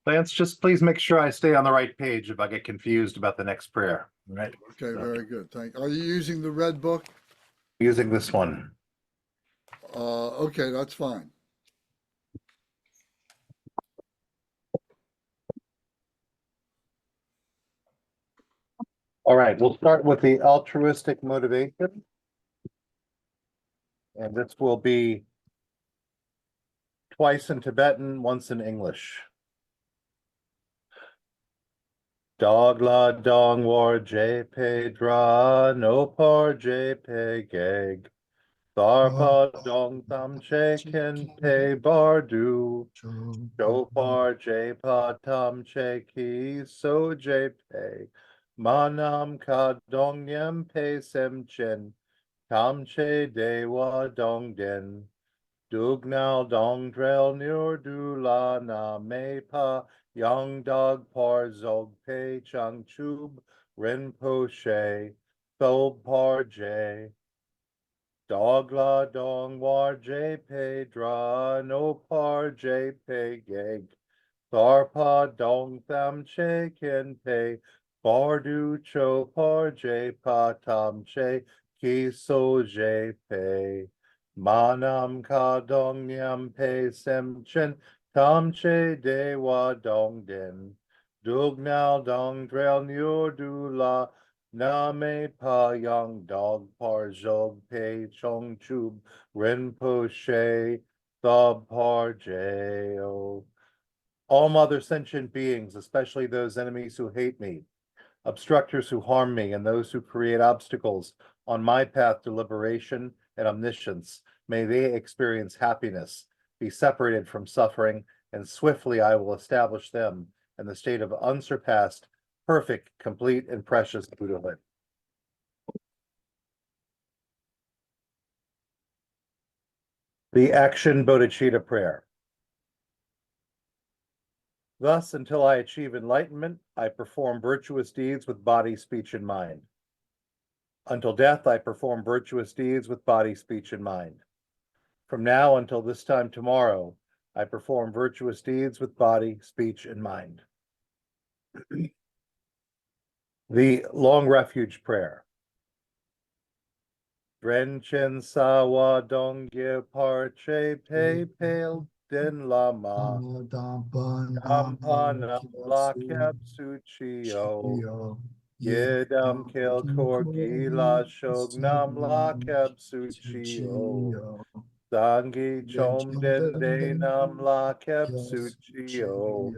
Lance, just please make sure I stay on the right page if I get confused about the next prayer. All right. Okay, very good. Are you using the red book? Using this one. Okay, that's fine. All right, we'll start with the altruistic motivation. And this will be twice in Tibetan, once in English. Dogla dong war pe dra no par pe geg. Tharpa dong tam che ken pe bardu. Shofar pa tam che ki so pe. Manam ka dong yam pe sem chen. Tam che dewa dong den. Dugnal dong drel nur du la na me pa yang dog par zog pe chang chub ren po she thob par j dog la dong war j pe dra no par j pe geg thar pa dong tham che ken pe bar du cho par j pa tam che ki so j pe Manam ka dong nyam pe sem chen tam che de wa dong den. Dugnal dong drel nyor du la na me pa yang dog par jog pe chong chub ren po she thub par jeo. All mother sentient beings, especially those enemies who hate me, obstructors who harm me, and those who create obstacles on my path to liberation and omniscience, may they experience happiness, be separated from suffering, and swiftly I will establish them in the state of unsurpassed, perfect, complete, and precious Buddhahood. The Action Bodhicitta Prayer. Thus, until I achieve enlightenment, I perform virtuous deeds with body, speech, and mind. Until death, I perform virtuous deeds with body, speech, and mind. From now until this time tomorrow, I perform virtuous deeds with body, speech, and mind. The Long Refuge Prayer. Drenchen sawa dongye parche pe pale den lama. Dampanam lakyap suchio. Yedam kel korgila shognam lakyap suchio. Dangi chom den denam lakyap suchio.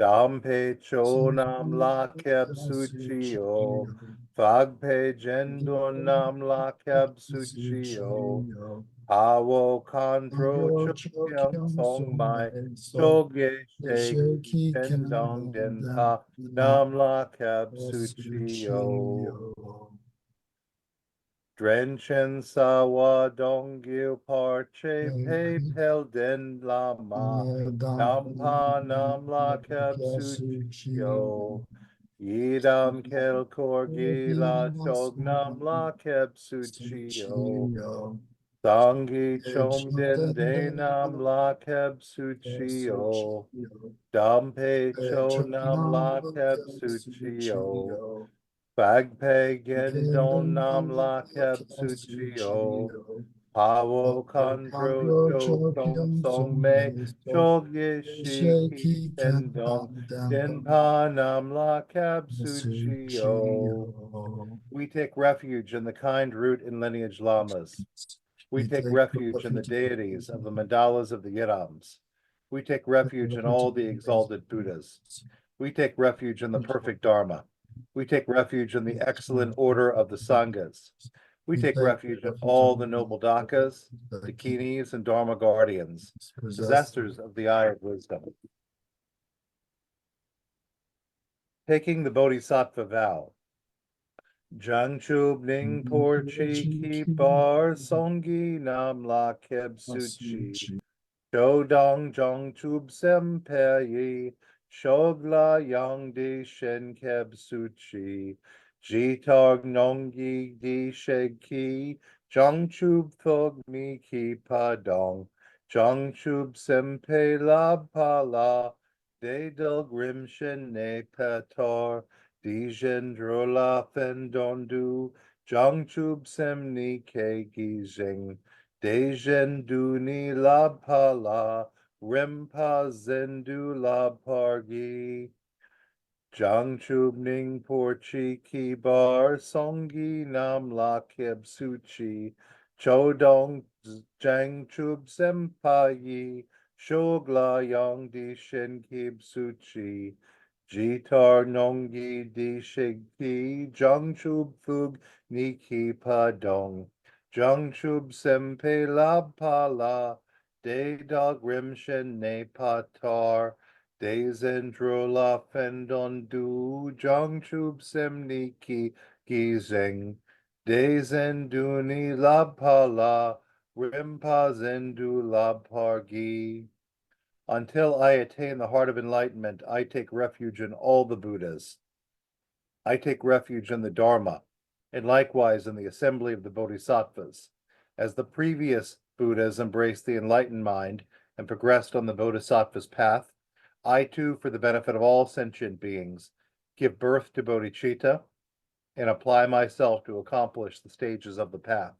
Dampe cho nam lakyap suchio. Fagpe jendon nam lakyap suchio. Awo kandro chokyam song mai. Chogye shegi tendong den pa nam lakyap suchio. Drenchen sawa dongyu parche pe pel den lama. Nampa nam lakyap suchio. Yidam kel korgi la shognam lakyap suchio. Sangi chom den denam lakyap suchio. Dampe cho nam lakyap suchio. Bagpe gendon nam lakyap suchio. Pawo kandro chokong song me chogye shiki tendong denpa nam lakyap suchio. We take refuge in the kind root and lineage lamas. We take refuge in the deities of the mandalas of the Yidams. We take refuge in all the exalted Buddhas. We take refuge in the perfect Dharma. We take refuge in the excellent order of the Sanghas. We take refuge in all the noble Dakas, Dakinis, and Dharma guardians, possessors of the eye of wisdom. Taking the Bodhisattva vow. Jangchub ning porchi ki bar songi nam la keb suchi. Shodong jongchub sempeyi. Shogla yang di shen keb suchi. Jitarg nongyi di sheki. Jongchub thog mi ki padong. Jongchub sempe la pala. de del grimshin ne petor, dijen drola fendondu, jangchub semni ke gijing, dejen duni la pala, rimpa zendu la pargi, jangchub ning porchi ki bar, songi nam la keb suchi, chodong jangchub sempayi, Shogla yang di shin kib suchi, jitar nongi di shigki, jangchub fug niki padong, jangchub sempe lab pala, de da grimshen ne patar, de zendro la fendon du, jangchub sem niki gizeng, de zenduni lab pala, Rimpa Zendu Labpargi. Until I attain the heart of enlightenment, I take refuge in all the Buddhas. I take refuge in the Dharma, and likewise in the assembly of the Bodhisattvas. As the previous Buddhas embraced the enlightened mind and progressed on the Bodhisattva's path, I too, for the benefit of all sentient beings, give birth to bodhicitta and apply myself to accomplish the stages of the path.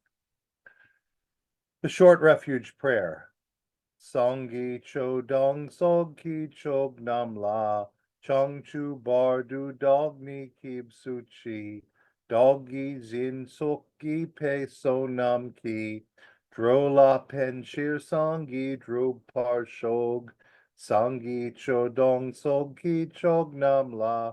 The short refuge prayer. Songgi chodong sogki chog nam la, chongchu bardu dogni kib suchi, doggi zin sokki pe sonam ki, drola pen shir songgi drub par shog, songgi chodong sogki chog nam la,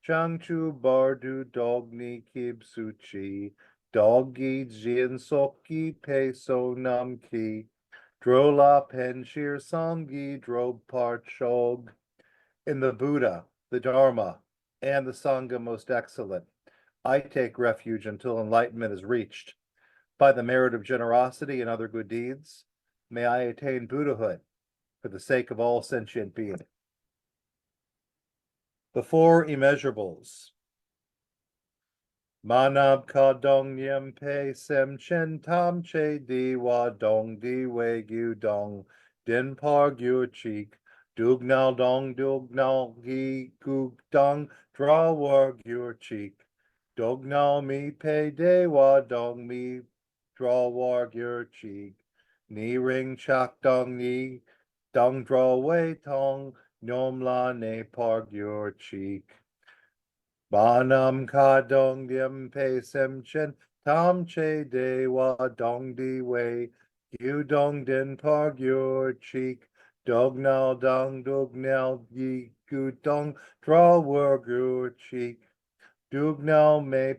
changchu bardu dogni kib suchi, doggi zin sokki pe sonam ki, Drola Penshir Sanghi Drob Parchog. In the Buddha, the Dharma, and the Sangha most excellent, I take refuge until enlightenment is reached. By the merit of generosity and other good deeds, may I attain Buddhahood for the sake of all sentient beings. The Four Immeasurables. Manab ka dong nyem pe sem chen tam che di wa dong di we gyu dong din par gyu cheek dugnal dong dugnal gi gug dong draw war gyu cheek dognal mi pe de wa dong mi draw war gyu cheek ni ring chak dong ni dong draw way tong nom la ne par gyu cheek. Banam ka dong dim pe sem chen tam che de wa dong di wei yu dong din par gyur cheek dog nao dong dog nao yi gu dong draw wur gyur cheek dug nao me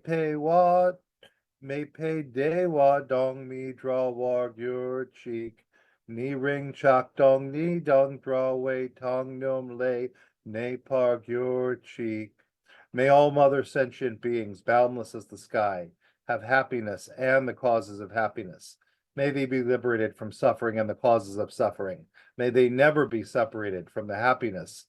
pe de wa dong mi draw war gyur cheek ni ring chak dong ni dong draw wei tong num lei ne par gyur cheek. May all mother sentient beings, boundless as the sky, have happiness and the causes of happiness. May they be liberated from suffering and the causes of suffering. May they never be separated from the happiness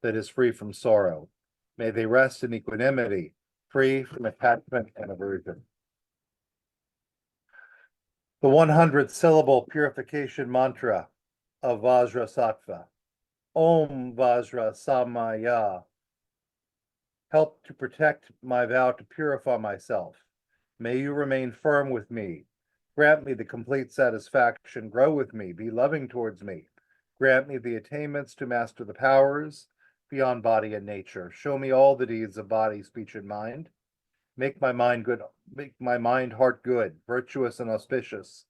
that is free from sorrow. May they rest in equanimity, free from attachment and aversion. The 100-syllable purification mantra of Vajrasattva. Om Vajra Samaya. Help to protect my vow to purify myself. May you remain firm with me. Grant me the complete satisfaction. Grow with me. Be loving towards me. Grant me the attainments to master the powers beyond body and nature. Show me all the deeds of body, speech, and mind. Make my mind good. Make my mind, heart good, virtuous and auspicious.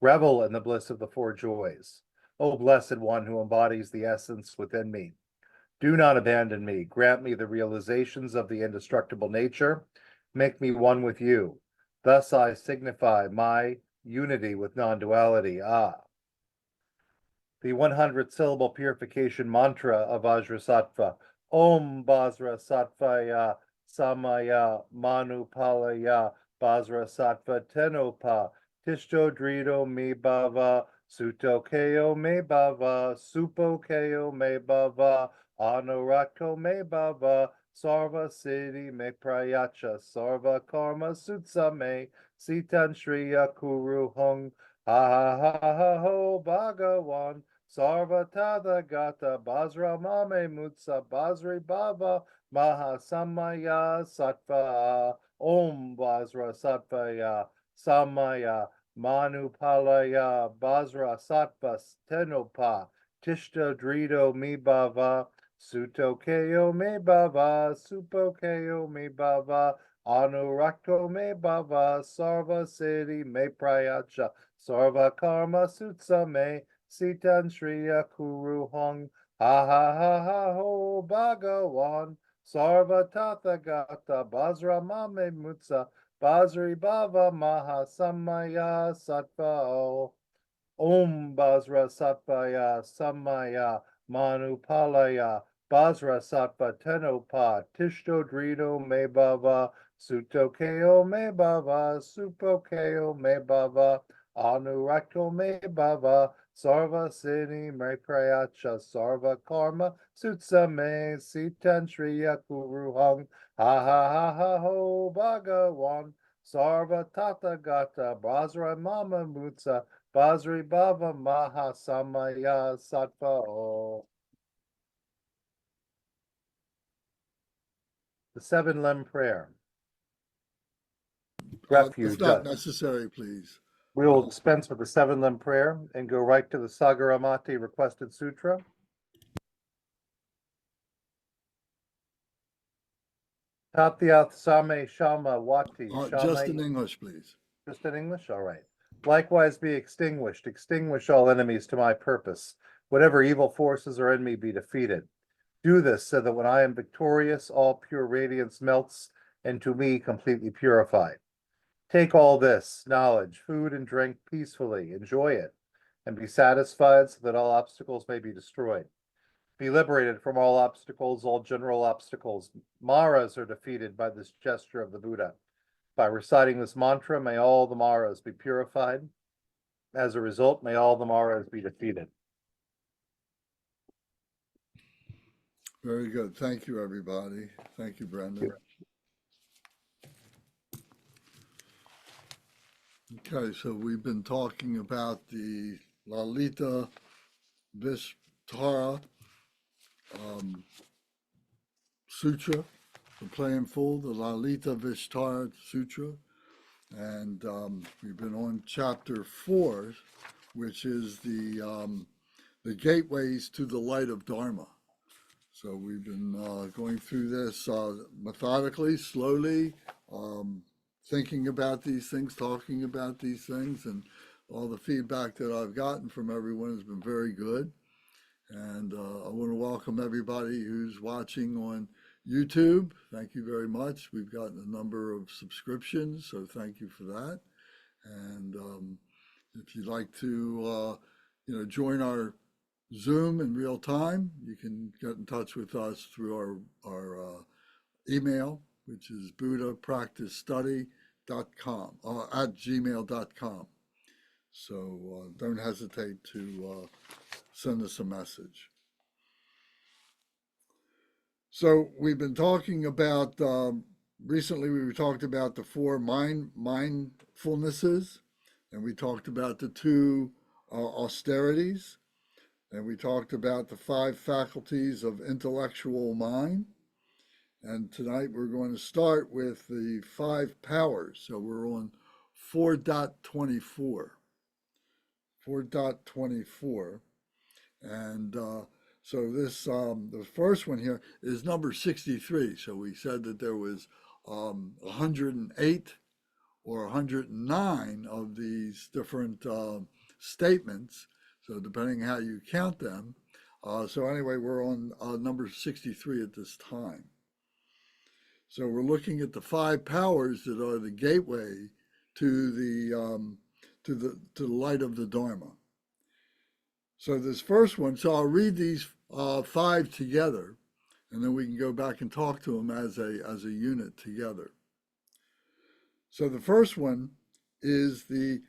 Revel in the bliss of the four joys. O blessed one who embodies the essence within me. Do not abandon me. Grant me the realizations of the indestructible nature. Make me one with you. Thus I signify my unity with non-duality. The 100-syllable purification mantra of Vajrasattva. Om Vajrasattvaya Samaya Manupalaya Vajrasattva Tenopa Tishto Drido Me Bhava Suto Keo Me Bhava Supo Keo Me Bhava Anurakto Me Bhava Sarva Siddhi Me Prayacha Sarva Karma Sutsa Me Sitan Shriya Kuru Hung Ha ha ha ha ho Bhagawan Sarva Tathagata Basra Mame Mutsa Basri Bhava Mahasamaya Sattva Om Basra Sattvaya Samaya Manupalaya Basra Sattva Tenopa Tishta Drido Mi Bhava Suto Keo Me Bhava Supo Keo Me Bhava Anurakto Me Bhava Sarva Siddhi Me Prayacha Sarva Karma Sutsa Me Sitan Shriya Kuru Hong Ha Ha Ha Ha Ho Bhagawan Sarva Tathagata Basra Mame Mutsa Basri Bhava Maha Samaya Sattva Om Basra Sattvaya Samaya Manupalaya Basra Sattva Tenopa Tishto Drido Me Bhava Suto Keo Me Bhava Supo Keo Me Bhava Anurakto Me Bhava Sarva Siddhi Me Prayacha Sarva Karma Sutsa Me Sitan Shriya Kuruhang Ha Ha Ha Ha Ho Bhagawan Sarva Tathagata Basra Mama Mutsa Basri Bhava Maha Samaya Sattva. The seven limb prayer. If Refuge. not necessary, please. We will dispense with the seven limb prayer and go right to the Sagaramati requested sutra. Tatyath Same Shama Wati Just in Shame. English, please. Just in English? All right. Likewise be extinguished. Extinguish all enemies to my purpose. Whatever evil forces are in me be defeated. Do this so that when I am victorious, all pure radiance melts into me completely purified. Take all this knowledge, food and drink peacefully, enjoy it, and be satisfied so that all obstacles may be destroyed. Be liberated from all obstacles, all general obstacles. Maras are defeated by this gesture of the Buddha. By reciting this mantra, may all the Maras be purified. As a result, may all the Maras be defeated. Very good. Thank you, everybody. Thank you, Brendan. Okay, so we've been talking about the Lalita Vistara Sutra, the play in full, the Lalitavistara Sutra, and we've been on chapter 4, which is the gateways to the light of Dharma. So we've been going through this methodically, slowly, thinking about these things, talking about these things, and all the feedback that I've gotten from everyone has been very good. And I want to welcome everybody who's watching on YouTube. Thank you very much. We've gotten a number of subscriptions, so thank you for that. And if you'd like to, join our Zoom in real time, you can get in touch with us through our email, which is buddhapracticestudy.com at gmail.com. So don't hesitate to send us a message. So we've been talking about, recently we talked about the 4 mindfulnesses, and we talked about the 2 austerities. And we talked about the 5 faculties of intellectual mind. And tonight we're going to start with the 5 powers. So we're on 4.24. 4.24. And so this, the first one here is number 63. So we said that there was 108 or 109 of these different statements. So depending how you count them. So anyway, we're on number 63 at this time. So we're looking at the 5 powers that are the gateway to the light of the Dharma. So this first one, so I'll read these 5 together, and then we can go back and talk to them as a unit together. So the first one is the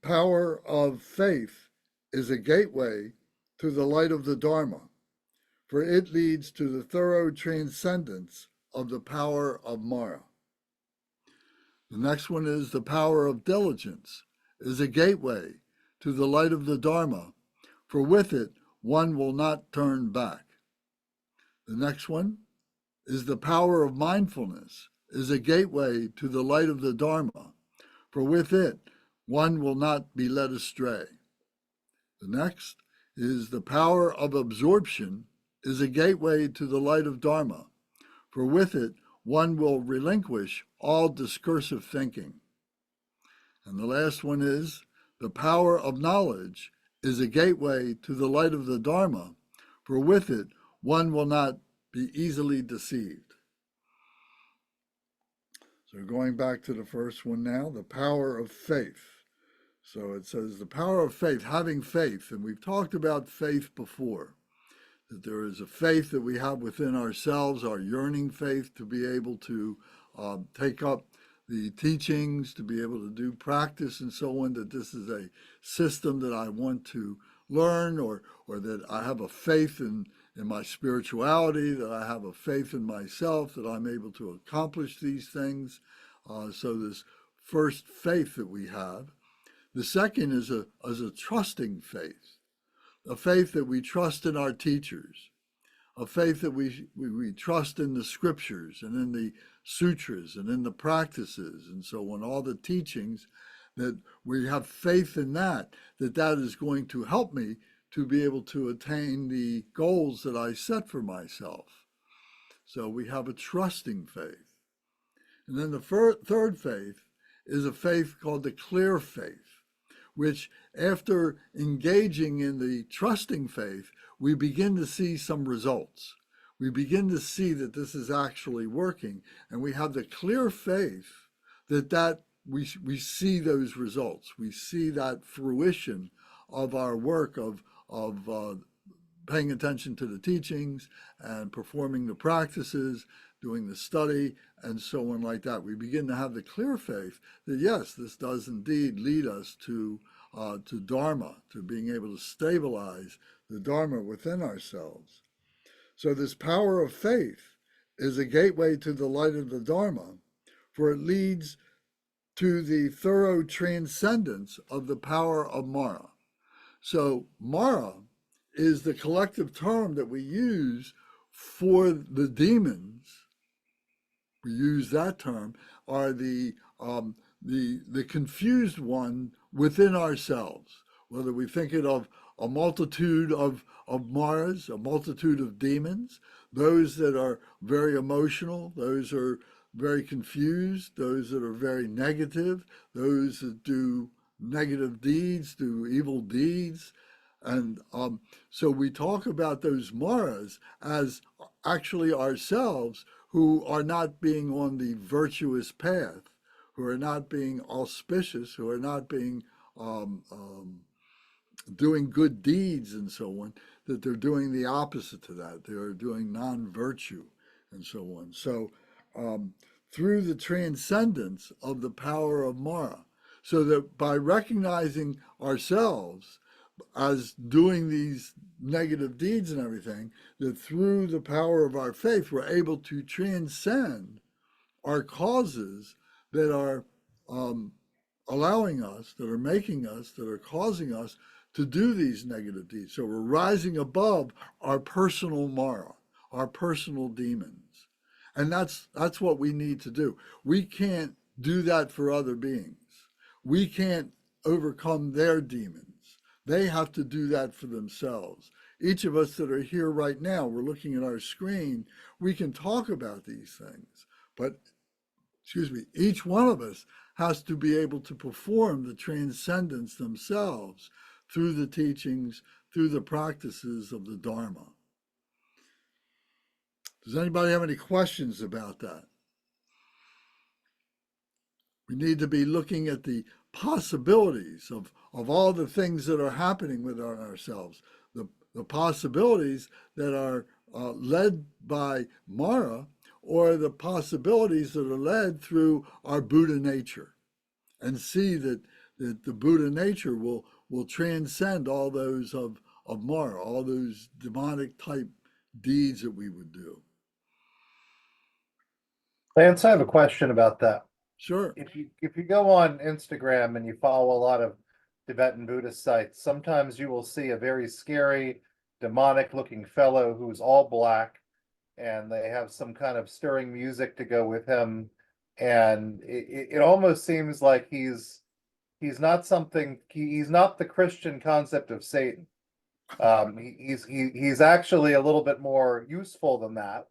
power of faith is a gateway to the light of the Dharma, for it leads to the thorough transcendence of the power of Mara. The next one is the power of diligence is a gateway to the light of the Dharma, for with it one will not turn back. The next one is the power of mindfulness is a gateway to the light of the Dharma, for with it one will not be led astray. The next is the power of absorption is a gateway to the light of Dharma, for with it one will relinquish all discursive thinking. And the last one is the power of knowledge is a gateway to the light of the Dharma, for with it one will not be easily deceived. So going back to the first one now, the power of faith. So it says the power of faith, having faith, and we've talked about faith before, that there is a faith that we have within ourselves, our yearning faith to be able to take up the teachings, to be able to do practice and so on, that this is a system that I want to learn, or that I have a faith in my spirituality, that I have a faith in myself, that I'm able to accomplish these things. So this first faith that we have. The second is a trusting faith, a faith that we trust in our teachers, a faith that we trust in the scriptures and in the sutras and in the practices and so on, all the teachings, that we have faith in that is going to help me to be able to attain the goals that I set for myself. So we have a trusting faith. And then the third faith is a faith called the clear faith, which after engaging in the trusting faith, we begin to see some results. We begin to see that this is actually working, and we have the clear faith that we see those results. We see that fruition of our work of paying attention to the teachings and performing the practices, doing the study, and so on like that. We begin to have the clear faith that yes, this does indeed lead us to Dharma, to being able to stabilize the Dharma within ourselves. So this power of faith is a gateway to the light of the Dharma, for it leads to the thorough transcendence of the power of Mara. So Mara is the collective term that we use for the demons. We use that term, are the confused one within ourselves, whether we think it of a multitude of Maras, a multitude of demons, those that are very emotional, those are very confused, those that are very negative, those that do negative deeds, do evil deeds. And so we talk about those Maras as actually ourselves, who are not being on the virtuous path, who are not being auspicious, who are not being doing good deeds and so on, that they're doing the opposite to that. They are doing non-virtue and so on. So through the transcendence of the power of Mara, so that by recognizing ourselves as doing these negative deeds and everything, that through the power of our faith, we're able to transcend our causes that are allowing us, that are making us, that are causing us to do these negative deeds. So we're rising above our personal Mara, our personal demons. And that's what we need to do. We can't do that for other beings. We can't overcome their demons. They have to do that for themselves. Each of us that are here right now, we're looking at our screen, we can talk about these things, but each one of us has to be able to perform the transcendence themselves through the teachings, through the practices of the Dharma. Does anybody have any questions about that? We need to be looking at the possibilities of all the things that are happening within ourselves, the possibilities that are led by Mara, or the possibilities that are led through our Buddha nature, and see that the Buddha nature will transcend all those of Mara, all those demonic type deeds that we would do. Lance, I have a question about that. Sure. If you go on Instagram and you follow a lot of Tibetan Buddhist sites, sometimes you will see a very scary, demonic looking fellow who's all black, and they have some kind of stirring music to go with him. And it almost seems like he's not something, he's not the Christian concept of Satan. He's actually a little bit more useful than that.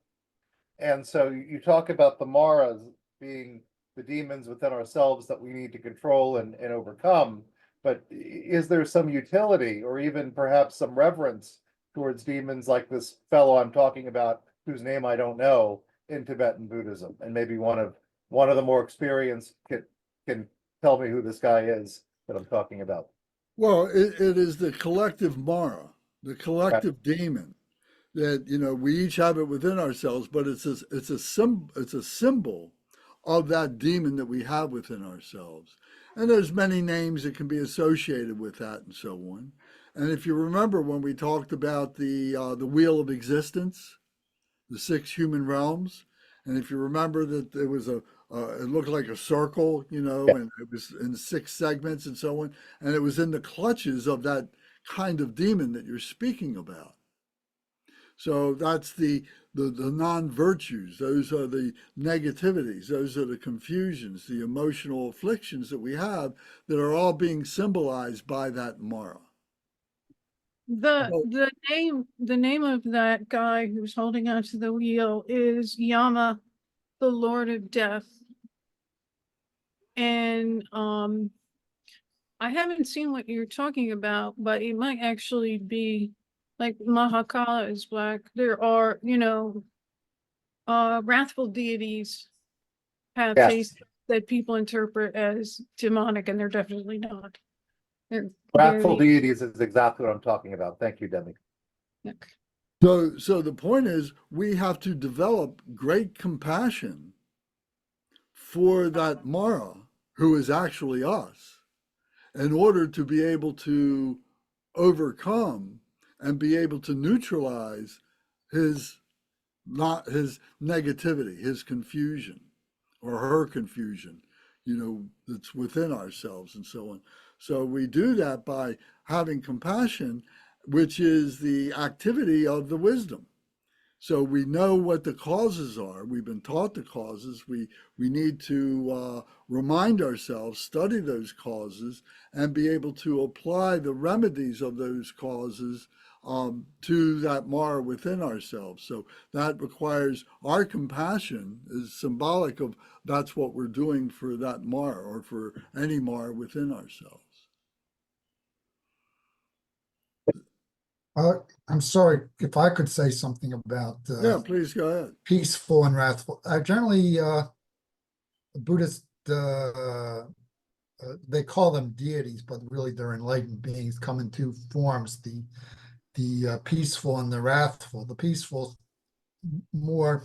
And so you talk about the Maras being the demons within ourselves that we need to control and overcome. But is there some utility or even perhaps some reverence towards demons like this fellow I'm talking about, whose name I don't know, in Tibetan Buddhism? And maybe one of the more experienced can tell me who this guy is that I'm talking about. Well, it is the collective Mara, the collective demon that, you know, we each have it within ourselves, but it's a symbol of that demon that we have within ourselves. And there's many names that can be associated with that and so on. And if you remember when we talked about the wheel of existence, the 6 human realms, and if you remember that there was it looked like a circle, you know, and it was in 6 segments and so on, and it was in the clutches of that kind of demon that you're speaking about. So that's the non-virtues. Those are the negativities. Those are the confusions, the emotional afflictions that we have that are all being symbolized by that Mara. The name of that guy who's holding onto the wheel is Yama, the Lord of Death. And I haven't seen what you're talking about, but it might actually be like Mahakala is black. There are, you know, wrathful deities have faces that people interpret as demonic, and they're definitely not. Wrathful deities is exactly what I'm talking about. Thank you, Demi. So the point is, we have to develop great compassion for that Mara, who is actually us, in order to be able to overcome and be able to neutralize his negativity, his confusion, or her confusion, you know, that's within ourselves and so on. So we do that by having compassion, which is the activity of the wisdom. So we know what the causes are. We've been taught the causes. We need to remind ourselves, study those causes, and be able to apply the remedies of those causes to that Mara within ourselves. So that requires our compassion is symbolic of that's what we're doing for that Mara or for any Mara within ourselves. I'm sorry if I could say something about Yeah, please go ahead. peaceful and wrathful. Generally, Buddhist, they call them deities, but really they're enlightened beings, come in 2 forms: the peaceful and the wrathful. The peaceful more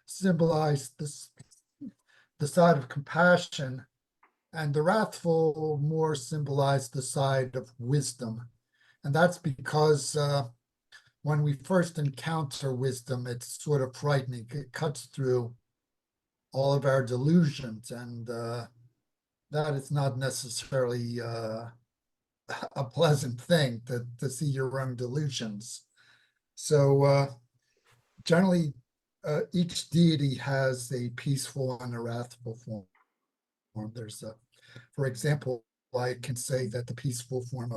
symbolize the side of compassion, and the wrathful more symbolize the side of wisdom. And that's because when we first encounter wisdom, it's sort of frightening. It cuts through all of our delusions, and that is not necessarily a pleasant thing to see your own delusions. So generally, each deity has a peaceful and a wrathful form. There's for example, I can say that the peaceful form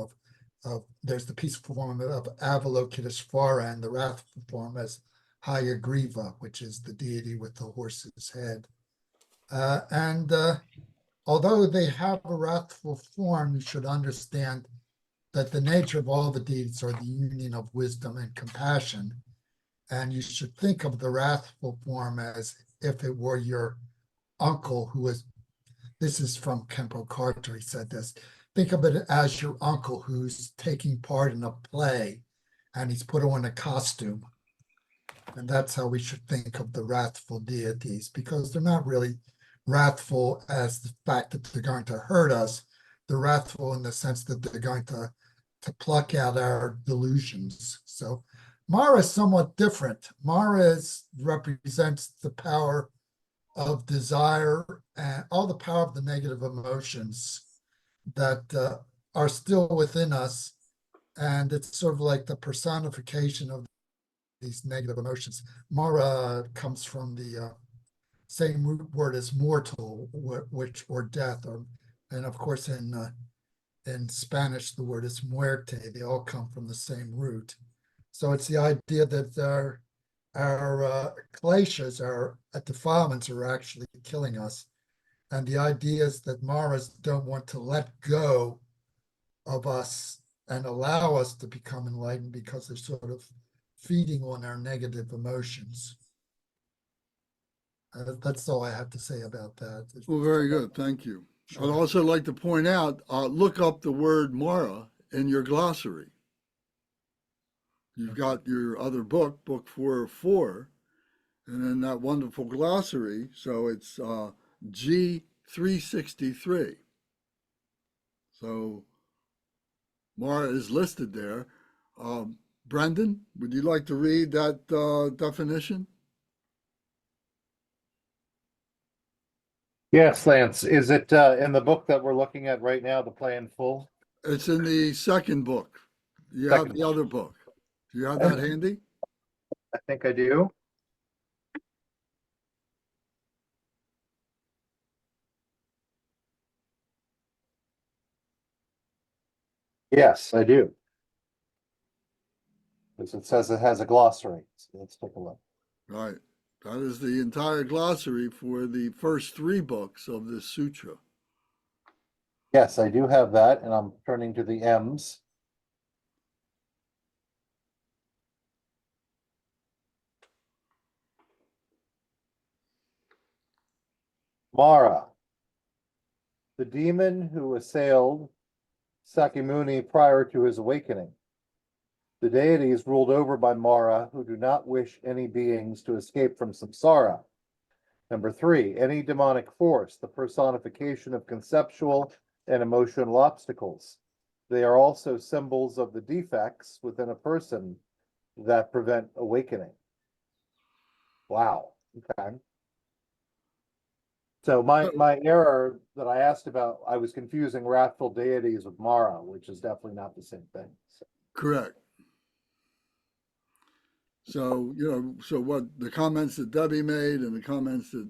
there's the peaceful form of Avalokiteshvara, and the wrathful form as Hayagriva, which is the deity with the horse's head. And although they have a wrathful form, you should understand that the nature of all the deities are the union of wisdom and compassion. And you should think of the wrathful form as if it were your uncle who is, this is from Kempo Carter, he said this, think of it as your uncle who's taking part in a play and he's put on a costume. And that's how we should think of the wrathful deities, because they're not really wrathful as the fact that they're going to hurt us. They're wrathful in the sense that they're going to pluck out our delusions. So Mara is somewhat different. Mara represents the power of desire and all the power of the negative emotions that are still within us. And it's sort of like the personification of these negative emotions. Mara comes from the same root word as mortal, which or death, and of course in Spanish the word is muerte. They all come from the same root. So it's the idea that our kleshas, our defilements, are actually killing us, and the idea is that Maras don't want to let go of us and allow us to become enlightened because they're sort of feeding on our negative emotions. That's all I have to say about that. Well, very good. Thank you. I'd also like to point out, look up the word Mara in your glossary. You've got your other book, book 404, and then that wonderful glossary. So it's G363. So Mara is listed there. Brendan, would you like to read that definition? Yes, Lance. Is it in the book that we're looking at right now, The Play in Full? It's in the second book. You have the other book. Do you have that handy? I think I do. Yes, I do. Because it says it has a glossary. So let's take a look. Right. That is the entire glossary for the first three books of this sutra. Yes, I do have that, and I'm turning to the M's. Mara, the demon who assailed Sakyamuni prior to his awakening. The deities ruled over by Mara who do not wish any beings to escape from samsara. Number 3, any demonic force, the personification of conceptual and emotional obstacles. They are also symbols of the defects within a person that prevent awakening. Wow. Okay. So my error that I asked about, I was confusing wrathful deities with Mara, which is definitely not the same thing. So. Correct. So, so what the comments that Debbie made and the comments that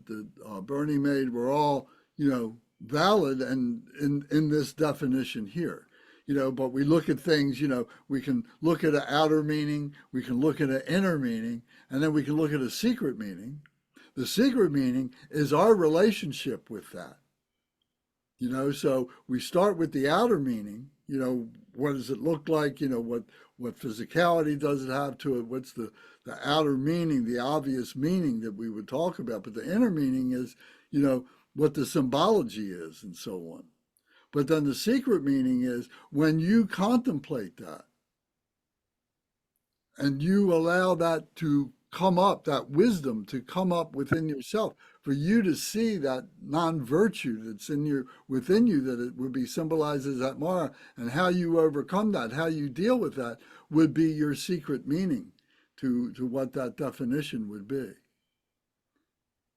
Bernie made were all, valid and in this definition here. But we look at things, we can look at an outer meaning, we can look at an inner meaning, and then we can look at a secret meaning. The secret meaning is our relationship with that. So we start with the outer meaning, what does it look like? What physicality does it have to it? What's the outer meaning, the obvious meaning that we would talk about? But the inner meaning is, what the symbology is and so on. But then the secret meaning is when you contemplate that and you allow that to come up, that wisdom to come up within yourself, for you to see that non-virtue that's within you, that it would be symbolized as that Mara, and how you overcome that, how you deal with that, would be your secret meaning to what that definition would be.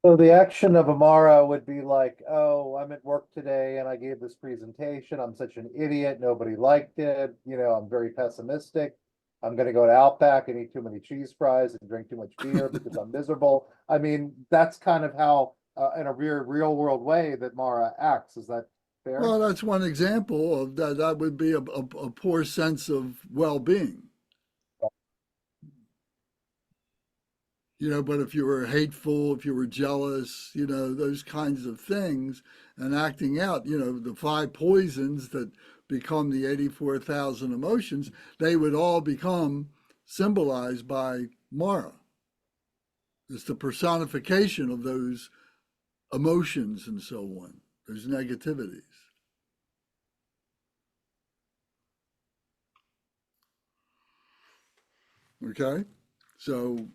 So the action of Amara would be like, oh, I'm at work today and I gave this presentation. I'm such an idiot. Nobody liked it. I'm very pessimistic. I'm going to go to Outback and eat too many cheese fries and drink too much beer because I'm miserable. I mean, that's kind of how, in a real world way, that Mara acts. Is that fair? Well, that's one example of that. That would be a poor sense of well-being. But if you were hateful, if you were jealous, those kinds of things, and acting out, the 5 poisons that become the 84,000 emotions, they would all become symbolized by Mara. It's the personification of those emotions and so on, those negativities. Okay? So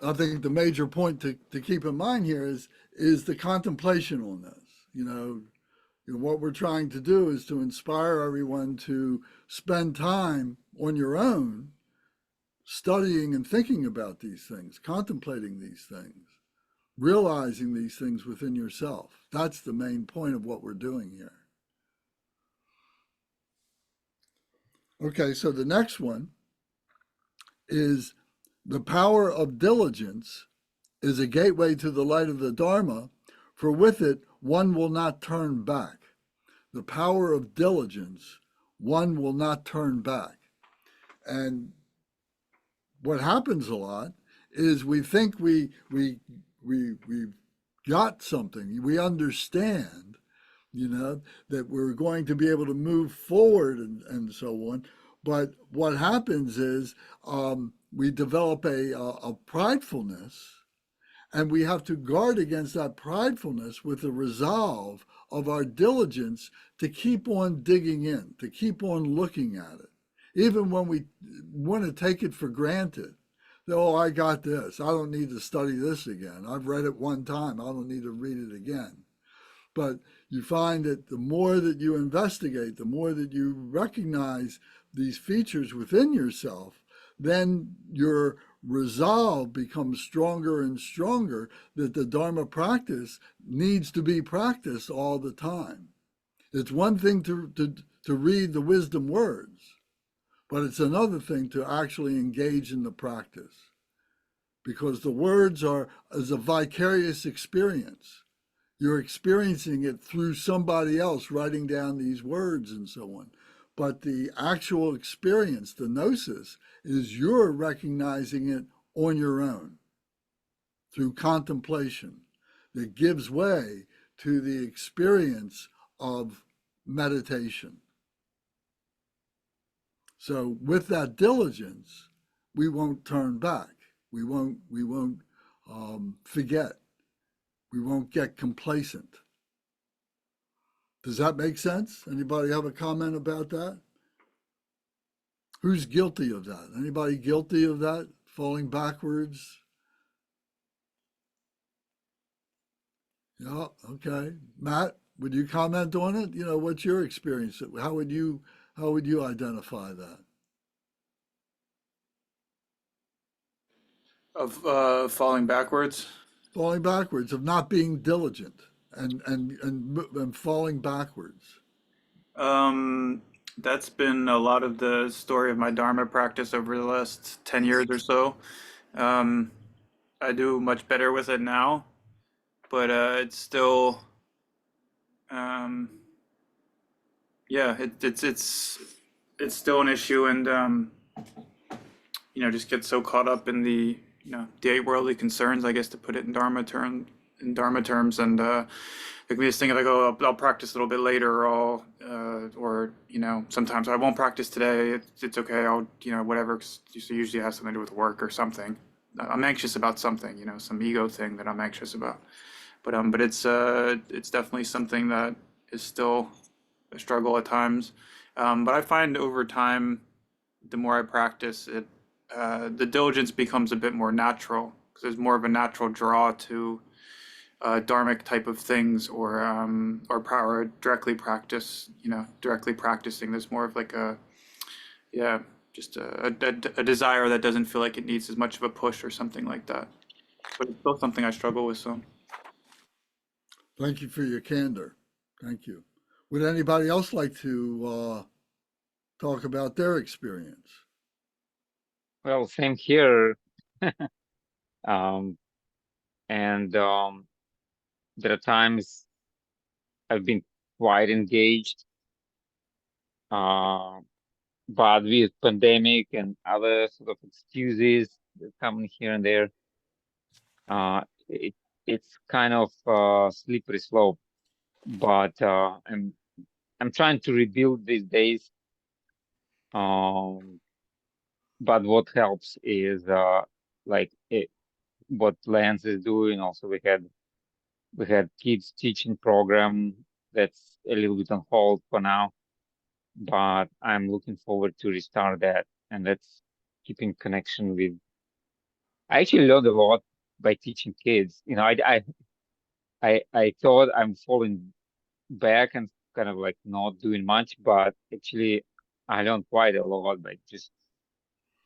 I think the major point to keep in mind here is the contemplation on this. What we're trying to do is to inspire everyone to spend time on your own studying and thinking about these things, contemplating these things, realizing these things within yourself. That's the main point of what we're doing here. Okay, so the next one is the power of diligence is a gateway to the light of the Dharma, for with it one will not turn back. The power of diligence, one will not turn back. And what happens a lot is we think we've got something, we understand, that we're going to be able to move forward and so on. But what happens is we develop a pridefulness, and we have to guard against that pridefulness with the resolve of our diligence to keep on digging in, to keep on looking at it. Even when we want to take it for granted. Oh, I got this. I don't need to study this again. I've read it one time. I don't need to read it again. But you find that the more that you investigate, the more that you recognize these features within yourself, then your resolve becomes stronger and stronger that the Dharma practice needs to be practiced all the time. It's one thing to read the wisdom words, but it's another thing to actually engage in the practice, because the words is a vicarious experience. You're experiencing it through somebody else writing down these words and so on. But the actual experience, the gnosis, is you're recognizing it on your own through contemplation that gives way to the experience of meditation. So with that diligence, we won't turn back. We won't forget. We won't get complacent. Does that make sense? Anybody have a comment about that? Who's guilty of that? Anybody guilty of that? Falling backwards? Yeah, okay. Matt, would you comment on it? What's your experience? How would you identify that? Of falling backwards. Falling backwards, of not being diligent and falling backwards. That's been a lot of the story of my Dharma practice over the last 10 years or so. I do much better with it now, but it's still, yeah, it's still an issue, and just get so caught up in the the eight worldly concerns, I guess, to put it in Dharma terms, and like we just think like, oh, I'll practice a little bit later, or sometimes I won't practice today. It's okay. I'll whatever. 'Cause it usually has something to do with work or something. I'm anxious about something, some ego thing that I'm anxious about. But it's definitely something that is still a struggle at times. But I find over time, the more I practice it, the diligence becomes a bit more natural, because there's more of a natural draw to dharmic type of things, or directly practicing. There's more of like just a desire that doesn't feel like it needs as much of a push or something like that. But it's still something I struggle with. So Thank you for your candor. Thank you. Would anybody else like to talk about their experience? Well, same here. Um, and there are times I've been quite engaged, but with pandemic and other sort of excuses that come here and there, it's kind of slippery slope. But I'm trying to rebuild these days. But what helps is what Lance is doing. Also, we had kids teaching program that's a little bit on hold for now, but I'm looking forward to restart that, and that's keeping connection with. I actually learned a lot by teaching kids. I thought I'm falling back and kind of like not doing much, but actually I learned quite a lot by just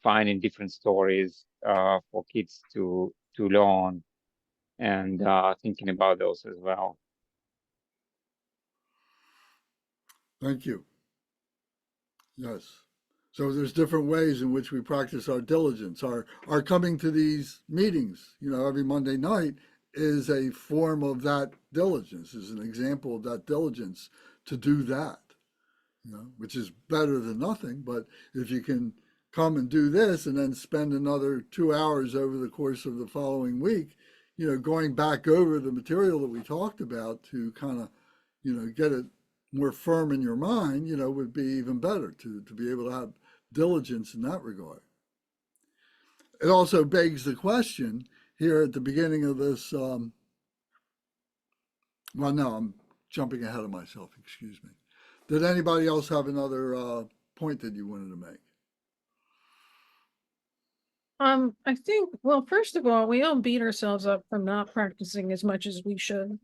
finding different stories for kids to learn, and thinking about those as well. Thank you. Yes. So there's different ways in which we practice our diligence. Our coming to these meetings, every Monday night is a form of that diligence, is an example of that diligence to do that, which is better than nothing. But if you can come and do this and then spend another 2 hours over the course of the following week, going back over the material that we talked about to kind of, get it more firm in your mind, would be even better to be able to have diligence in that regard. It also begs the question here at the beginning of this, well, no, I'm jumping ahead of myself, excuse me. Did anybody else have another point that you wanted to make? I think, well, first of all, we all beat ourselves up for not practicing as much as we should.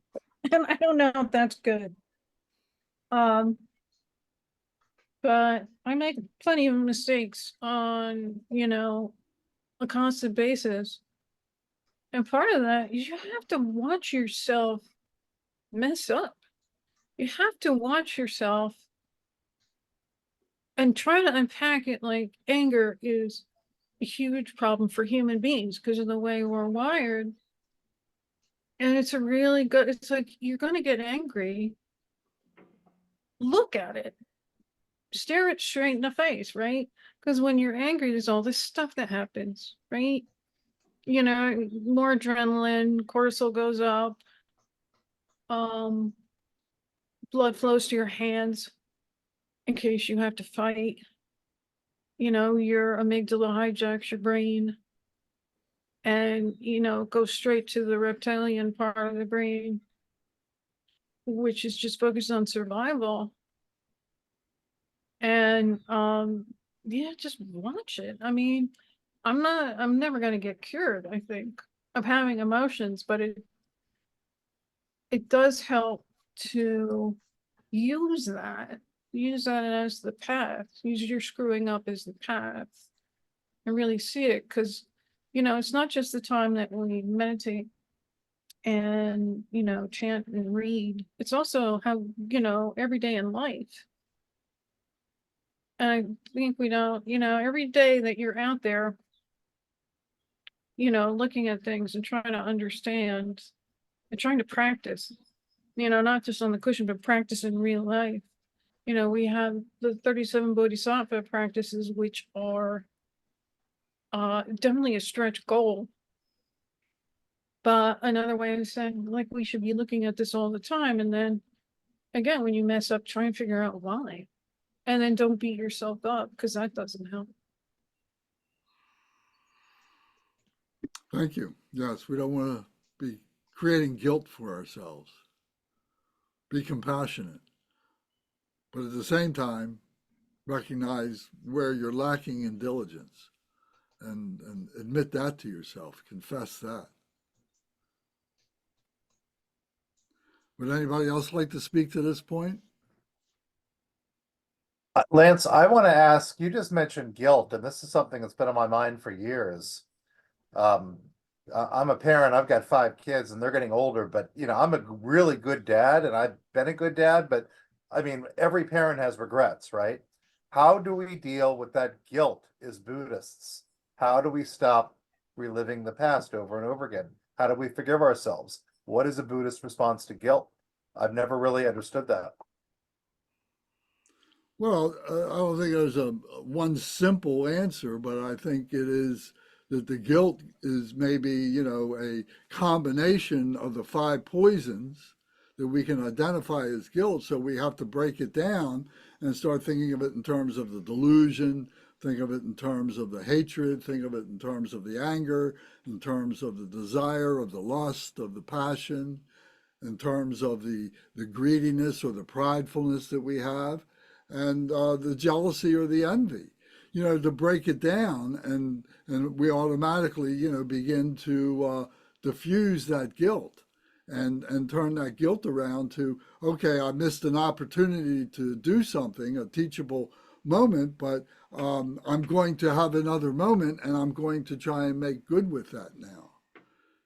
And I don't know if that's good. But I make plenty of mistakes on, a constant basis. And part of that is you have to watch yourself mess up. You have to watch yourself and try to unpack it. Like, anger is a huge problem for human beings because of the way we're wired. And it's it's like, you're going to get angry. Look at it. Stare it straight in the face, right? Because when you're angry, there's all this stuff that happens, right? More adrenaline, cortisol goes up, blood flows to your hands in case you have to fight. Your amygdala hijacks your brain and, goes straight to the reptilian part of the brain, which is just focused on survival. And just watch it. I mean, I'm never going to get cured, I think, of having emotions, but it does help to use that as the path, use your screwing up as the path and really see it. Because, it's not just the time that we meditate and, chant and read. It's also how, every day in life. And I think we don't, every day that you're out there, looking at things and trying to understand and trying to practice, not just on the cushion, but practice in real life. We have the 37 Bodhisattva practices, which are definitely a stretch goal. But another way of saying, like, we should be looking at this all the time. And then again, when you mess up, try and figure out why. And then don't beat yourself up, because that doesn't help. Thank you. Yes, we don't want to be creating guilt for ourselves. Be compassionate. But at the same time, recognize where you're lacking in diligence and admit that to yourself. Confess that. Would anybody else like to speak to this point? Lance, I want to ask, you just mentioned guilt, and this is something that's been on my mind for years. I'm a parent, I've got 5 kids and they're getting older, but I'm a really good dad and I've been a good dad, but I mean, every parent has regrets, right? How do we deal with that guilt as Buddhists? How do we stop reliving the past over and over again? How do we forgive ourselves? What is a Buddhist response to guilt? I've never really understood that. Well, I don't think there's one simple answer, but I think it is that the guilt is maybe, a combination of the 5 poisons that we can identify as guilt. So we have to break it down and start thinking of it in terms of the delusion, think of it in terms of the hatred, think of it in terms of the anger, in terms of the desire, of the lust, of the passion, in terms of the greediness or the pridefulness that we have, and the jealousy or the envy. To break it down, and we automatically, begin to diffuse that guilt and turn that guilt around to, okay, I missed an opportunity to do something, a teachable moment, but I'm going to have another moment and I'm going to try and make good with that now.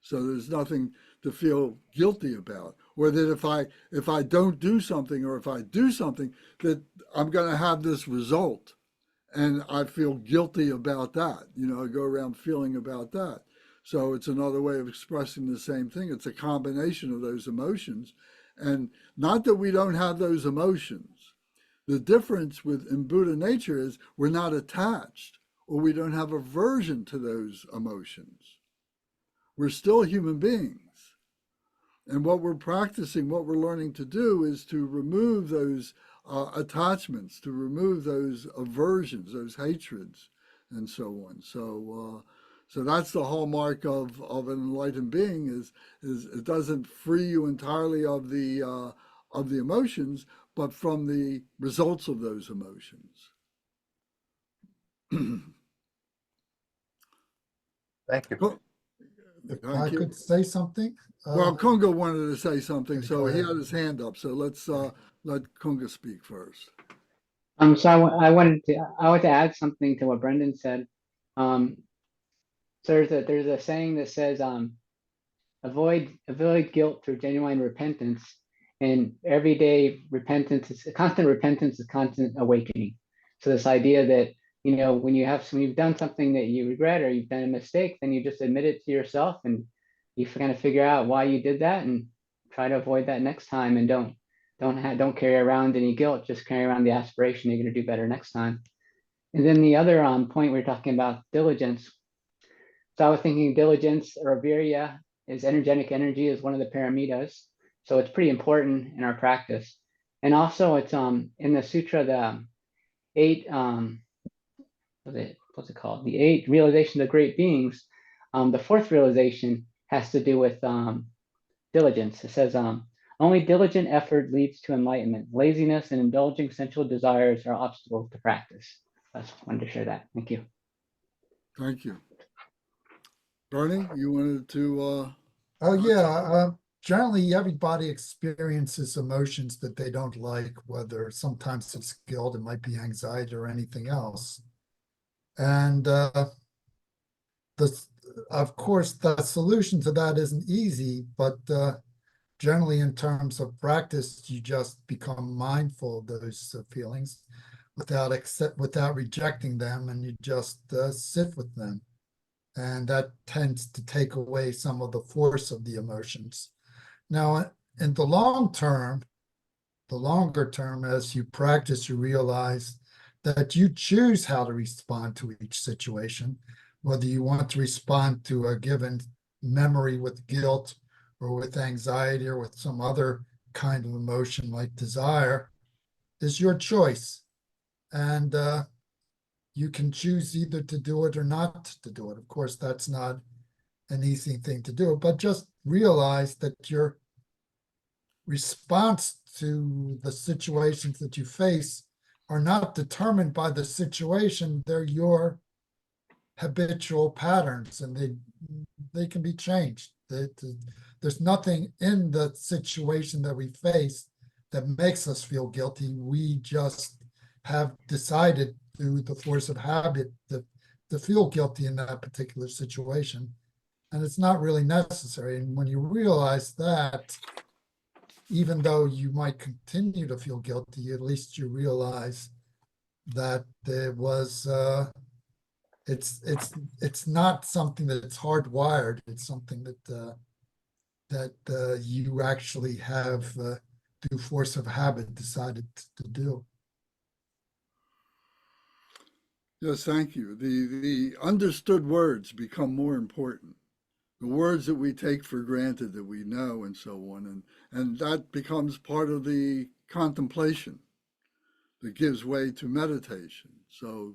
So there's nothing to feel guilty about, or that if I don't do something, or if I do something, that I'm going to have this result, and I feel guilty about that. I go around feeling about that. So it's another way of expressing the same thing. It's a combination of those emotions. And not that we don't have those emotions. The difference in Buddha nature is we're not attached, or we don't have aversion to those emotions. We're still human beings. And what we're practicing, what we're learning to do is to remove those attachments, to remove those aversions, those hatreds, and so on. So that's the hallmark of an enlightened being is it doesn't free you entirely of the emotions, but from the results of those emotions. Thank you. Cool. If Thank I you. could say something. Well, Kunga wanted to say something, Okay, so go he ahead. had his hand up. So let's let Kunga speak first. So I wanted to add something to what Brendan said. So there's a saying that says, avoid guilt through genuine repentance, and everyday repentance is constant awakening. So this idea that when you've done something that you regret or you've done a mistake, then you just admit it to yourself and you kind of figure out why you did that and try to avoid that next time, and don't carry around any guilt. Just carry around the aspiration you're going to do better next time. And then the other point we were talking about, diligence. So I was thinking diligence or virya is energetic energy, is one of the paramitas. So it's pretty important in our practice. And also it's in the sutra, the eight what's it called? The 8 realizations of great beings. The 4th realization has to do with diligence. It says only diligent effort leads to enlightenment. Laziness and indulging sensual desires are obstacles to practice. I just wanted to share that. Thank you. Thank you. Bernie, you wanted to Oh yeah, generally everybody experiences emotions that they don't like, whether sometimes it's guilt, it might be anxiety or anything else. And of course, the solution to that isn't easy, but generally in terms of practice, you just become mindful of those feelings without rejecting them, and you just sit with them. And that tends to take away some of the force of the emotions. Now, in the longer term, as you practice, you realize that you choose how to respond to each situation, whether you want to respond to a given memory with guilt or with anxiety or with some other kind of emotion like desire, is your choice. And you can choose either to do it or not to do it. Of course, that's not an easy thing to do, but just realize that your response to the situations that you face are not determined by the situation. They're your habitual patterns, and they can be changed. There's nothing in the situation that we face that makes us feel guilty. We just have decided through the force of habit to feel guilty in that particular situation. And it's not really necessary. And when you realize that, even though you might continue to feel guilty, at least you realize that there was it's not something that's hardwired. It's something that you actually have through force of habit decided to do. Yes, thank you. The understood words become more important. The words that we take for granted that we know and so on, and that becomes part of the contemplation that gives way to meditation. So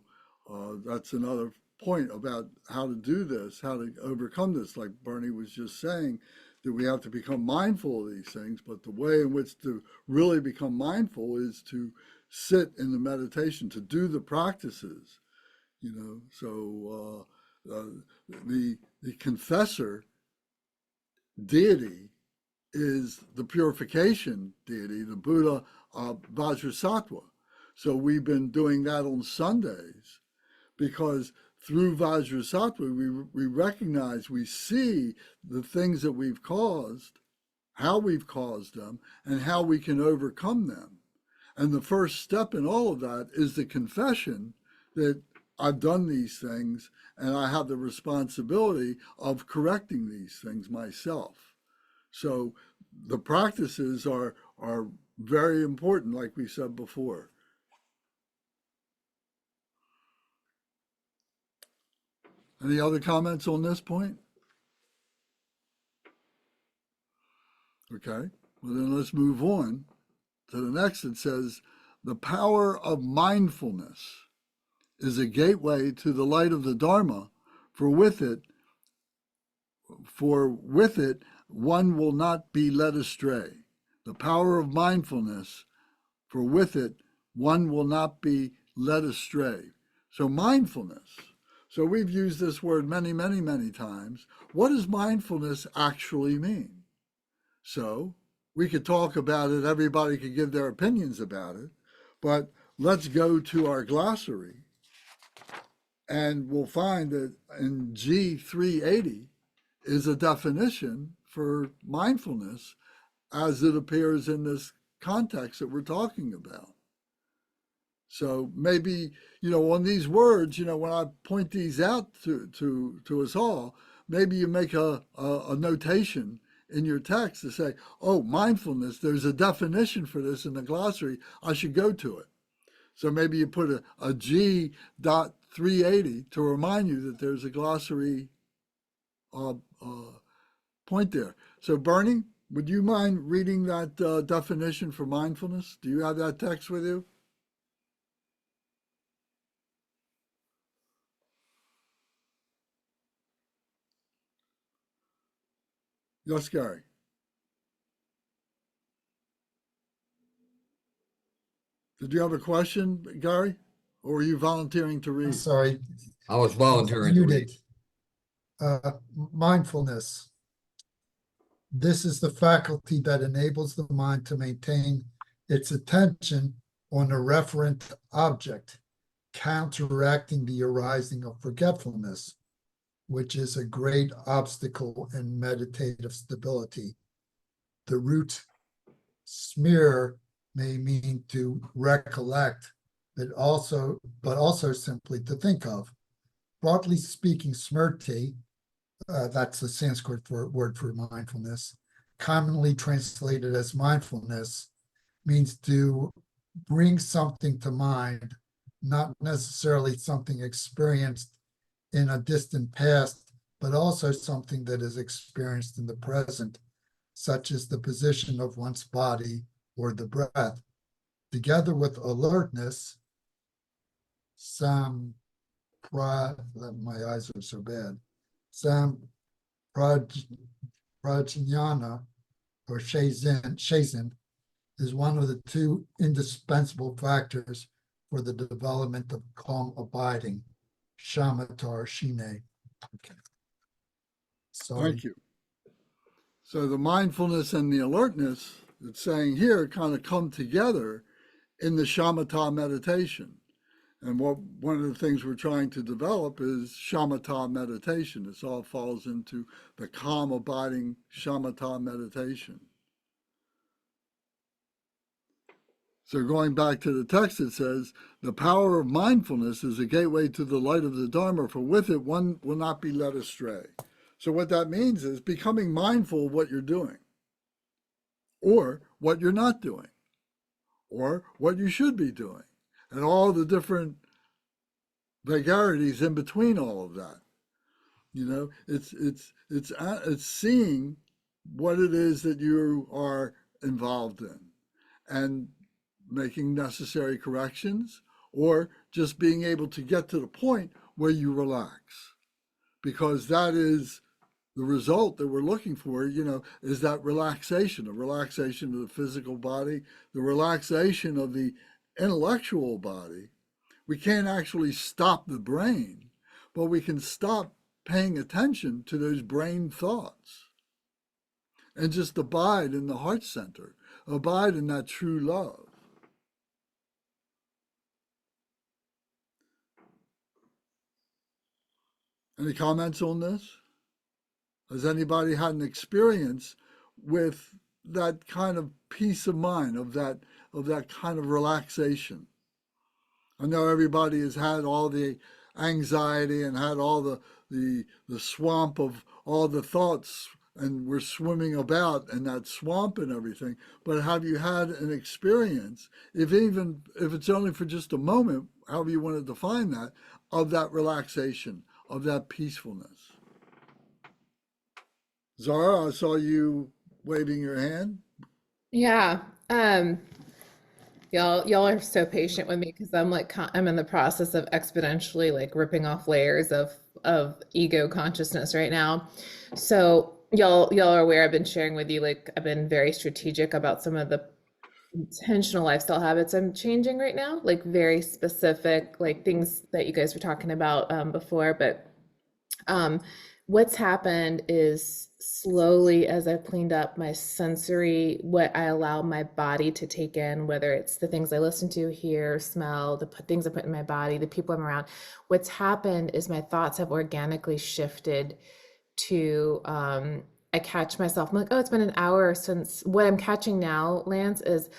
that's another point about how to do this, how to overcome this. Like Bernie was just saying, that we have to become mindful of these things, but the way in which to really become mindful is to sit in the meditation, to do the practices. So the confessor deity is the purification deity, the Buddha Vajrasattva. So we've been doing that on Sundays because through Vajrasattva we recognize, we see the things that we've caused, how we've caused them, and how we can overcome them. And the first step in all of that is the confession that I've done these things and I have the responsibility of correcting these things myself. So the practices are very important, like we said before. Any other comments on this point? Okay, well then let's move on to the next. It says, the power of mindfulness is a gateway to the light of the Dharma, for with it one will not be led astray. The power of mindfulness, for with it one will not be led astray. So mindfulness. So we've used this word many, many, many times. What does mindfulness actually mean? So we could talk about it. Everybody could give their opinions about it. But let's go to our glossary. And we'll find that in G380 is a definition for mindfulness as it appears in this context that we're talking about. So maybe, on these words, when I point these out to us all, maybe you make a notation in your text to say, oh, mindfulness, there's a definition for this in the glossary, I should go to it. So maybe you put a G.380 to remind you that there's a glossary point there. So Bernie, would you mind reading that definition for mindfulness? Do you have that text with you? Yes, Gary. Did you have a question, Gary? Or were you volunteering to read? Sorry, I was volunteering to read. muted. Mindfulness. This is the faculty that enables the mind to maintain its attention on a referent object, counteracting the arising of forgetfulness, which is a great obstacle in meditative stability. The root smear may mean to recollect, but also simply to think of. Broadly speaking, smrti, that's the Sanskrit word for mindfulness, commonly translated as mindfulness, means to bring something to mind, not necessarily something experienced in a distant past, but also something that is experienced in the present, such as the position of one's body or the breath. Together with alertness, my eyes are so bad, prajnana or shazen is one of the two indispensable factors for the development of calm abiding, shamatha shine. Okay. Sorry. Thank you. So the mindfulness and the alertness, it's saying here, kind of come together in the shamatha meditation. And one of the things we're trying to develop is shamatha meditation. This all falls into the calm abiding shamatha meditation. So going back to the text, it says, the power of mindfulness is a gateway to the light of the Dharma, for with it one will not be led astray. So what that means is becoming mindful of what you're doing, or what you're not doing, or what you should be doing, and all the different vagaries in between all of that. It's seeing what it is that you are involved in, and making necessary corrections, or just being able to get to the point where you relax, because that is the result that we're looking for, is that relaxation, the relaxation of the physical body, the relaxation of the intellectual body. We can't actually stop the brain, but we can stop paying attention to those brain thoughts and just abide in the heart center, abide in that true love. Any comments on this? Has anybody had an experience with that kind of peace of mind, of that kind of relaxation? I know everybody has had all the anxiety and had all the swamp of all the thoughts, and we're swimming about in that swamp and everything. But have you had an experience, even if it's only for just a moment, however you want to define that, of that relaxation, of that peacefulness? Zara, I saw you waving your hand. Yeah. Y'all are so patient with me because I'm like I'm in the process of exponentially like ripping off layers of ego consciousness right now. So y'all are aware I've been sharing with you, like I've been very strategic about some of the intentional lifestyle habits I'm changing right now, like very specific, like things that you guys were talking about before. But what's happened is slowly, as I've cleaned up my sensory, what I allow my body to take in, whether it's the things I listen to, hear, smell, the things I put in my body, the people I'm around, what's happened is my thoughts have organically shifted to, I catch myself, I'm like, oh, it's been an hour since. What I'm catching now, Lance, is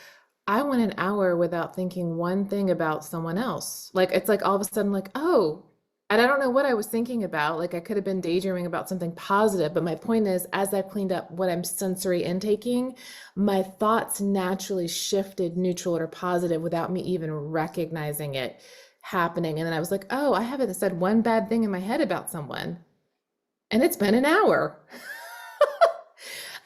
I went an hour without thinking one thing about someone else. Like, it's like all of a sudden, like, oh, and I don't know what I was thinking about. Like, I could have been daydreaming about something positive. But my point is, as I've cleaned up what I'm sensory intaking, my thoughts naturally shifted neutral or positive without me even recognizing it happening. And then I was like, oh, I haven't said one bad thing in my head about someone. And it's been an hour.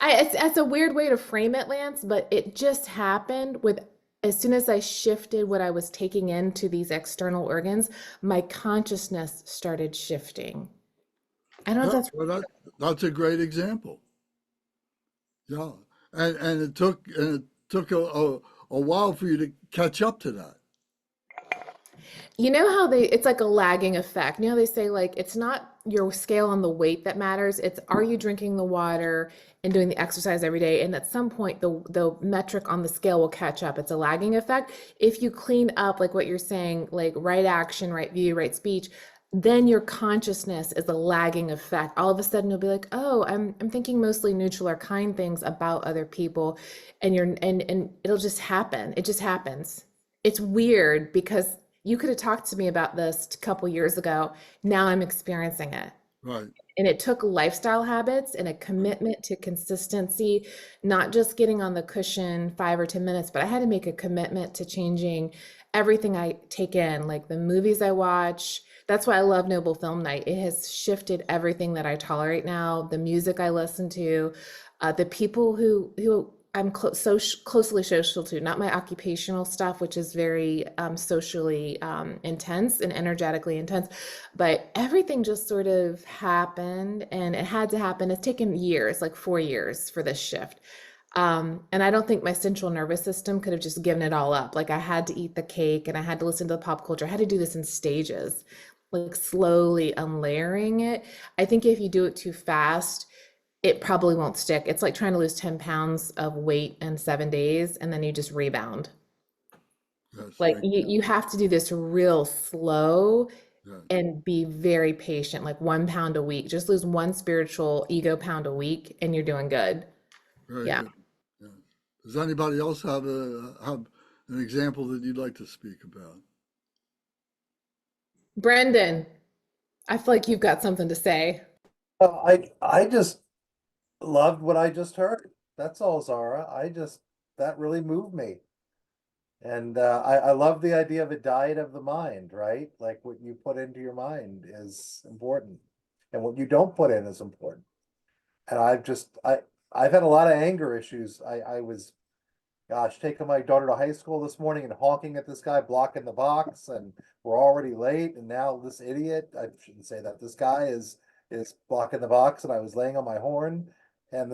It's a weird way to frame it, Lance, but it just happened with as soon as I shifted what I was taking into these external organs, my consciousness started shifting. I don't know if that's That's a great example. Yeah, and it took a while for you to catch up to that. You know how it's like a lagging effect. You know, how they say like it's not your scale on the weight that matters. It's are you drinking the water and doing the exercise every day? And at some point the metric on the scale will catch up. It's a lagging effect. If you clean up like what you're saying, like right action, right view, right speech, then your consciousness is a lagging effect. All of a sudden you'll be like, oh, I'm thinking mostly neutral or kind things about other people, and and it'll just happen. It just happens. It's weird because you could have talked to me about this a couple years ago. Now I'm experiencing it. Right. And it took lifestyle habits and a commitment to consistency, not just getting on the cushion 5 or 10 minutes, but I had to make a commitment to changing everything I take in, like the movies I watch. That's why I love Noble Film Night. It has shifted everything that I tolerate now, the music I listen to, the people who I'm closely social to, not my occupational stuff, which is very socially intense and energetically intense, but everything just sort of happened, and it had to happen. It's taken years, like 4 years for this shift. And I don't think my central nervous system could have just given it all up. Like I had to eat the cake and I had to listen to the pop culture. I had to do this in stages, like slowly unlayering it. I think if you do it too fast, it probably won't stick. It's like trying to lose 10 pounds of weight in 7 days and then you just rebound. Yes, Like you have to do this real slow yes. and be very patient, like 1 pound a week. Just lose 1 spiritual ego pound a week and you're doing good. Very Yeah. good. Yeah. Does anybody else have an example that you'd like to speak about? Brendan, I feel like you've got something to say. I just loved what I just heard. That's all, Zara. That really moved me. And I love the idea of a diet of the mind, right? Like what you put into your mind is important, and what you don't put in is important. And I've had a lot of anger issues. I was, gosh, taking my daughter to high school this morning and honking at this guy blocking the box, and we're already late. And now this idiot, I shouldn't say that, this guy is blocking the box, and I was laying on my horn. And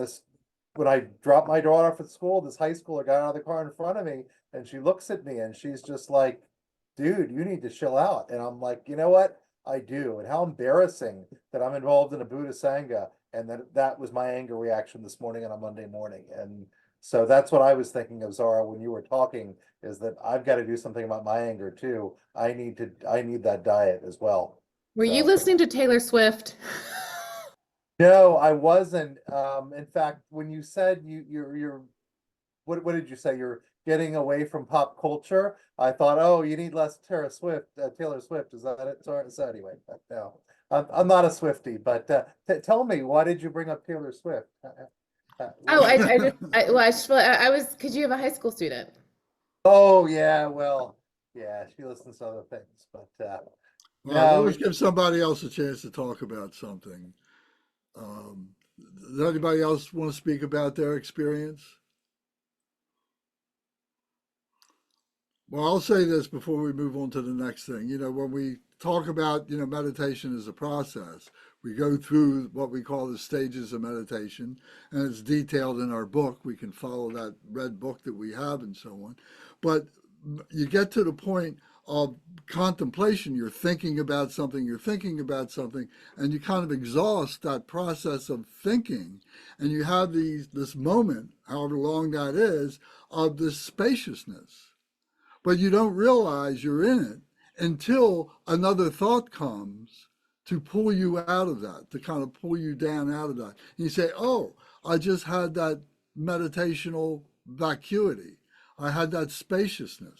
when I dropped my daughter off at school, this high schooler got out of the car in front of me, and she looks at me and she's just like, dude, you need to chill out. And I'm like, you know what? I do. And how embarrassing that I'm involved in a Buddhist Sangha, and that was my anger reaction this morning on a Monday morning. And so that's what I was thinking of, Zara, when you were talking, is that I've got to do something about my anger too. I need that diet as well. Were you So- listening to Taylor Swift? No, I wasn't. In fact, when you said you're what did you say? getting away from pop culture. I thought, oh, you need less Taylor Swift. Is that it? Sorry. So anyway, but no, I'm not a Swiftie. But tell me, why did you bring up Taylor Swift? Oh, I just feel I was, because you have a high school student. Oh yeah, well, yeah, she listens to other things, but Well, no, let's give somebody else a chance to talk about something. Does anybody else want to speak about their experience? Well, I'll say this before we move on to the next thing. You know, when we talk about, you know, meditation as a process, we go through what we call the stages of meditation, and it's detailed in our book. We can follow that red book that we have and so on. But you get to the point of contemplation. You're thinking about something, and you kind of exhaust that process of thinking, and you have this moment, however long that is, of this spaciousness. But you don't realize you're in it until another thought comes to pull you out of that, to kind of pull you down out of that. And you say, oh, I just had that meditational vacuity. I had that spaciousness.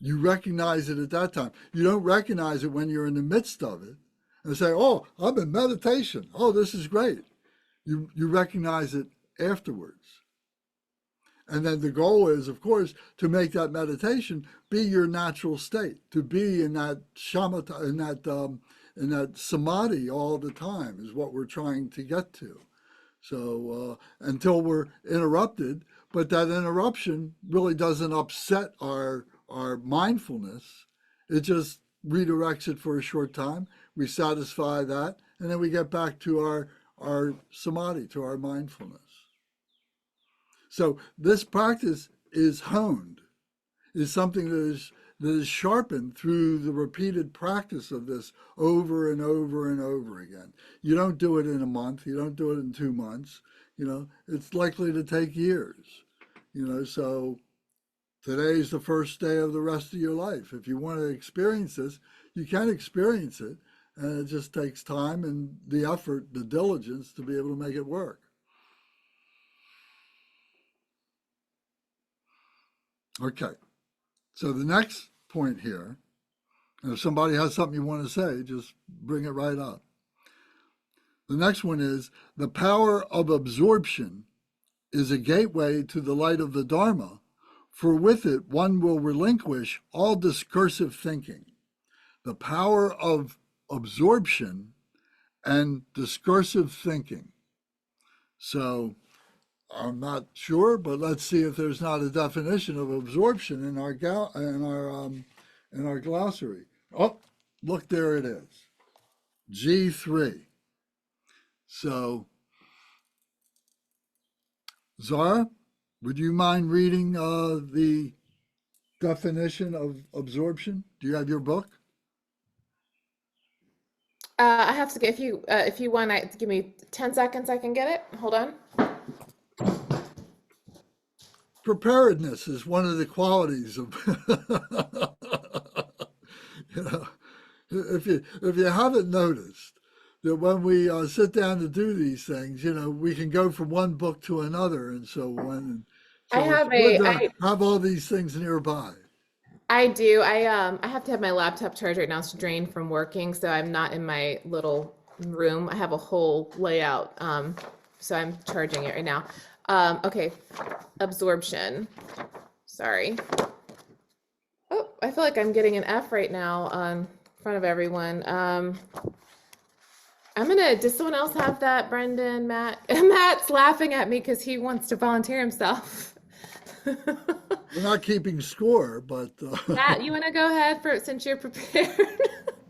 You recognize it at that time. You don't recognize it when you're in the midst of it and say, oh, I'm in meditation. Oh, this is great. You recognize it afterwards. And then the goal is, of course, to make that meditation be your natural state, to be in that shamatha, in that samadhi all the time is what we're trying to get to. So until we're interrupted, but that interruption really doesn't upset our mindfulness. It just redirects it for a short time. We satisfy that, and then we get back to our samadhi, to our mindfulness. So this practice is honed, is something that is sharpened through the repeated practice of this over and over and over again. You don't do it in a month, you don't do it in 2 months, you know, it's likely to take years, you know, so today's the first day of the rest of your life. If you want to experience this, you can experience it, and it just takes time and the effort, the diligence to be able to make it work. Okay, so the next point here, and if somebody has something you want to say, just bring it right up. The next one is the power of absorption is a gateway to the light of the Dharma, for with it one will relinquish all discursive thinking. The power of absorption and discursive thinking. So I'm not sure, but let's see if there's not a definition of absorption in our glossary. Oh, look, there it is. G3. So, Zara, would you mind reading the definition of absorption? Do you have your book? I have to get, if you want, give me 10 seconds, I can get it. Hold on. Preparedness is one of the qualities of, you know, if you haven't noticed that when we sit down to do these things, you know, we can go from one book to another and so on. And so I have have all these things nearby. I do. I have to have my laptop charged right now. It's drained from working, so I'm not in my little room. I have a whole layout. So I'm charging it right now. Okay, absorption. Sorry. Oh, I feel like I'm getting an F right now on front of everyone. Does someone else have that? Brendan, Matt? Matt's laughing at me because he wants to volunteer himself. We're not keeping score, but Matt, you want to go ahead since you're prepared?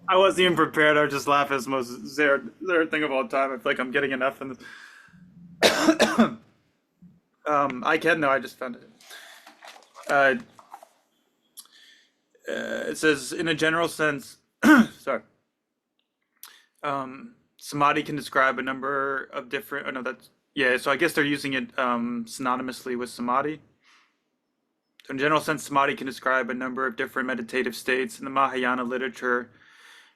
I wasn't even prepared. I was just laughing. It's the most zero thing of all time. I feel like I'm getting an F in this. I can, though. I just found it. It says, in a general sense, sorry. Samadhi can describe a number of different. Oh no, so I guess they're using it synonymously with samadhi. So in general sense, samadhi can describe a number of different meditative states. In the Mahayana literature,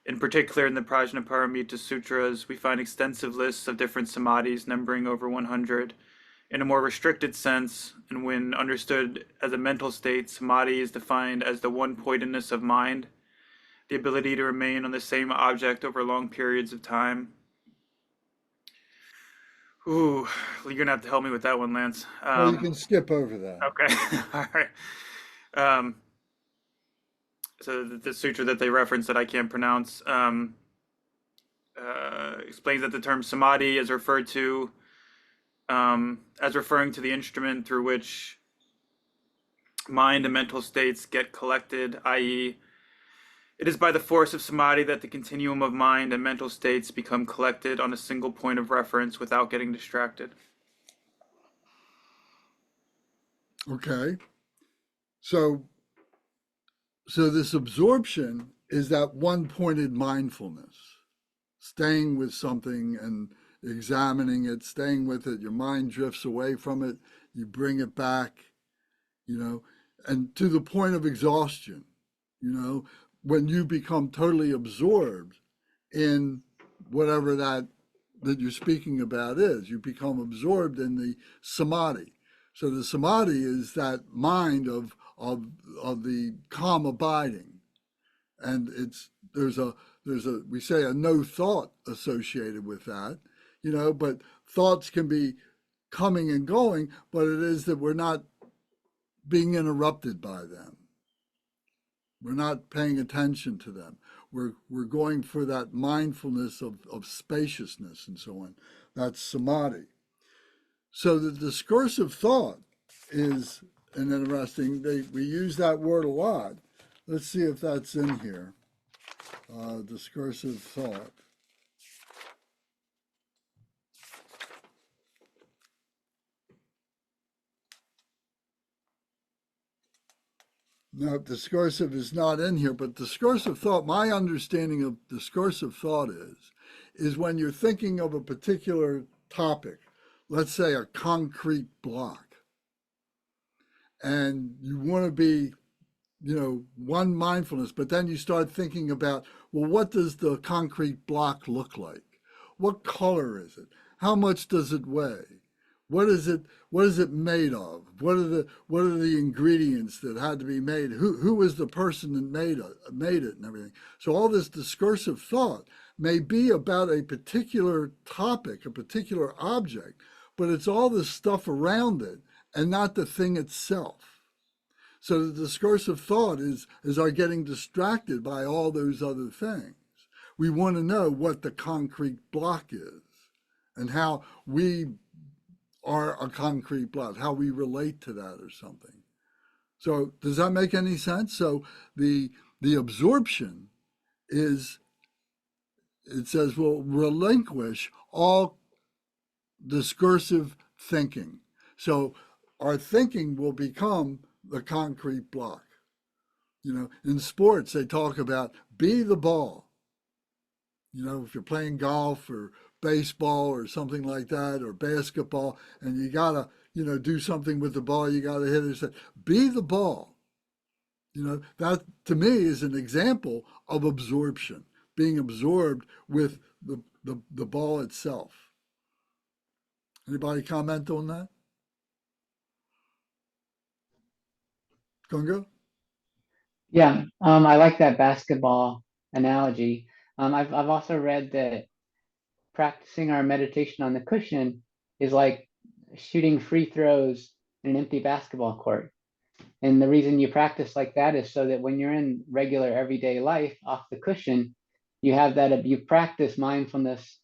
in particular in the Prajnaparamita Sutras, we find extensive lists of different samadhis numbering over 100. In a more restricted sense, and when understood as a mental state, samadhi is defined as the one-pointedness of mind, the ability to remain on the same object over long periods of time. Ooh, you're gonna have to help me with that one, Lance. Well, you can skip over that. Okay, all right. So the sutra that they reference that I can't pronounce explains that the term samadhi is referred to as referring to the instrument through which mind and mental states get collected, i.e., it is by the force of samadhi that the continuum of mind and mental states become collected on a single point of reference without getting distracted. Okay. So this absorption is that one-pointed mindfulness, staying with something and examining it, staying with it. Your mind drifts away from it, you bring it back, and to the point of exhaustion, when you become totally absorbed in whatever that you're speaking about is, you become absorbed in the samadhi. So the samadhi is that mind of the calm abiding, and there's a we say a no thought associated with that, but thoughts can be coming and going, but it is that we're not being interrupted by them. We're not paying attention to them. We're going for that mindfulness of spaciousness and so on. That's samadhi. So the discursive thought is an interesting, we use that word a lot. Let's see if that's in here. Discursive thought. No, discursive is not in here, but discursive thought, my understanding of discursive thought is when you're thinking of a particular topic, let's say a concrete block, and you want to be, one mindfulness, but then you start thinking about, well, what does the concrete block look like? What color is it? How much does it weigh? What is it made of? What are the ingredients that had to be made? Who was the person that made it and everything? So all this discursive thought may be about a particular topic, a particular object, but it's all the stuff around it and not the thing itself. So the discursive thought is our getting distracted by all those other things. We want to know what the concrete block is and how we are a concrete block, how we relate to that or something. So does that make any sense? So the absorption is, it says, well, relinquish all discursive thinking. So our thinking will become the concrete block. In sports, they talk about be the ball. If you're playing golf or baseball or something like that, or basketball, and you gotta, do something with the ball, you gotta hit it. Be the ball. That to me is an example of absorption, being absorbed with the ball itself. Anybody comment on that? Gunga? Yeah, I like that basketball analogy. I've also read that practicing our meditation on the cushion is like shooting free throws in an empty basketball court. And the reason you practice like that is so that when you're in regular everyday life off the cushion, you practice mindfulness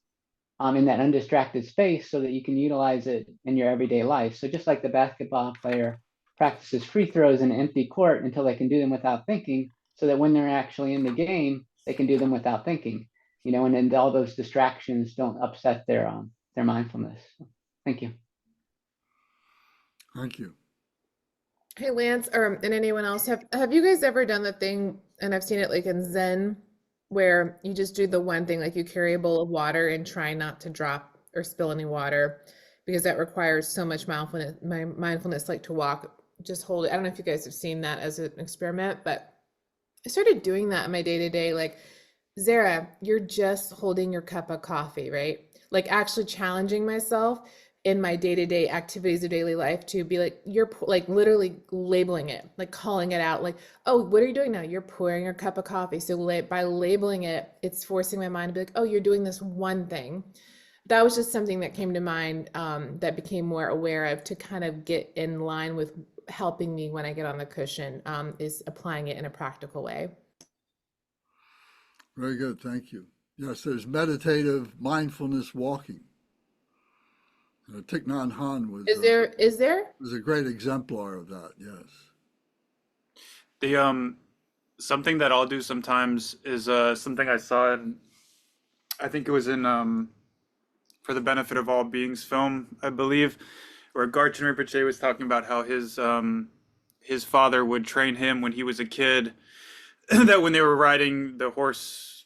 in that undistracted space so that you can utilize it in your everyday life. So just like the basketball player practices free throws in an empty court until they can do them without thinking, so that when they're actually in the game, they can do them without thinking, and then all those distractions don't upset their mindfulness. Thank you. Thank you. Hey, Lance, and anyone else, have you guys ever done the thing, and I've seen it like in Zen, where you just do the one thing, like you carry a bowl of water and try not to drop or spill any water, because that requires so much mindfulness, like to walk, just hold it. I don't know if you guys have seen that as an experiment, but I started doing that in my day-to-day, like, Zara, you're just holding your cup of coffee, right? Like actually challenging myself, in my day-to-day activities of daily life to be like, like literally labeling it, like calling it out, like, oh, what are you doing now? You're pouring your cup of coffee. So by labeling it, it's forcing my mind to be like, oh, you're doing this one thing. That was just something that came to mind, that became more aware of to kind of get in line with helping me when I get on the cushion, is applying it in a practical way. Very good, thank you. Yes, there's meditative mindfulness walking. Thich Nhat Hanh Is there? was a great exemplar of that, yes. The something that I'll do sometimes is something I saw in, I think it was in For the Benefit of All Beings film, I believe, where Garchen Rinpoche was talking about how his father would train him when he was a kid, that when they were riding the horses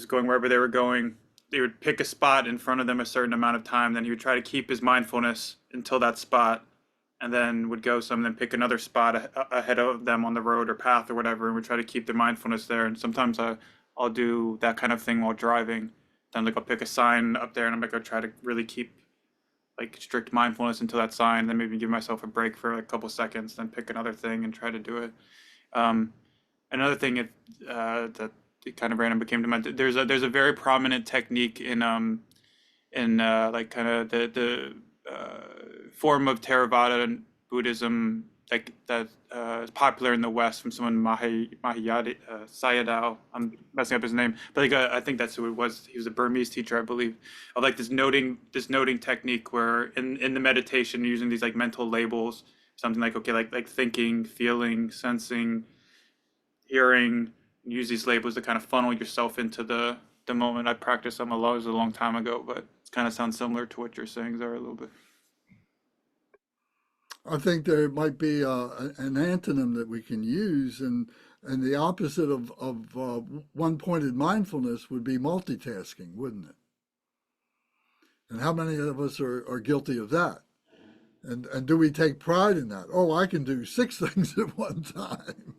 going wherever they were going, they would pick a spot in front of them a certain amount of time, then he would try to keep his mindfulness until that spot, and then would go some, then pick another spot ahead of them on the road or path or whatever, and would try to keep their mindfulness there. And sometimes I'll do that kind of thing while driving. Then like I'll pick a sign up there and I'm like, I'll try to really keep like strict mindfulness until that sign, then maybe give myself a break for like a couple seconds, then pick another thing and try to do it. Another thing that it kind of random became to mind, there's a very prominent technique in like kind of the form of Theravada Buddhism that is popular in the West from someone Sayadaw. I'm messing up his name, but like I think that's who it was. He was a Burmese teacher, I believe. Of like this noting technique where in the meditation using these like mental labels, something like okay, like thinking, feeling, sensing, hearing. Use these labels to kind of funnel yourself into the moment. I practiced them a long time ago, but it kind of sounds similar to what you're saying there a little bit. I think there might be an antonym that we can use, and the opposite of one-pointed mindfulness would be multitasking, wouldn't it? And how many of us are guilty of that? And do we take pride in that? Oh, I can do 6 things at one time.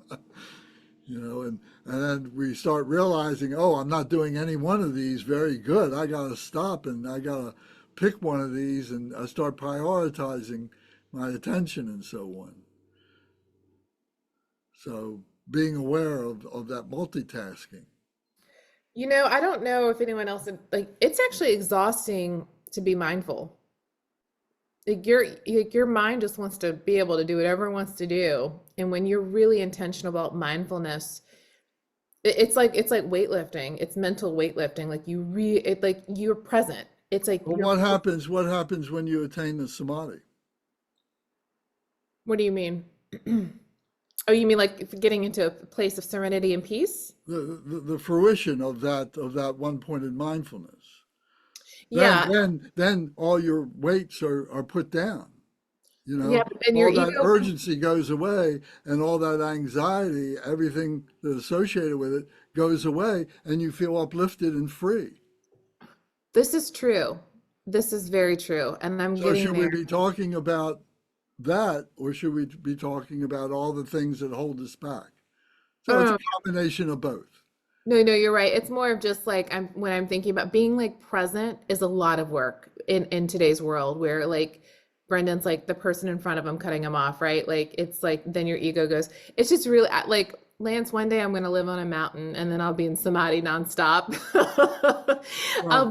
You know, and then we start realizing, oh, I'm not doing any one of these very good. I got to stop and I got to pick one of these, and I start prioritizing my attention and so on. So being aware of that multitasking. You know, I don't know if anyone else, like, it's actually exhausting to be mindful. Like your mind just wants to be able to do whatever it wants to do. And when you're really intentional about mindfulness, it's like weightlifting. It's mental weightlifting. Like like you're present. It's like, But what happens when you attain the samadhi? What do you mean? Oh, you mean like getting into a place of serenity and peace? The fruition of that one-pointed mindfulness. Yeah. Then all your weights are put down. You know, yeah, and your all that ego urgency goes away, and all that anxiety, everything that's associated with it goes away, and you feel uplifted and free. This is true. This is very true. And I'm So getting should there. we be talking about that, or should we be talking about all the things that hold us back? So it's a combination of both. No, you're right. It's more of just like when I'm thinking about being like present is a lot of work in today's world where like Brendan's like the person in front of him cutting him off, right? Like it's like then your ego goes. It's just really like Lance, one day I'm going to live on a mountain and then I'll be in samadhi nonstop. Well,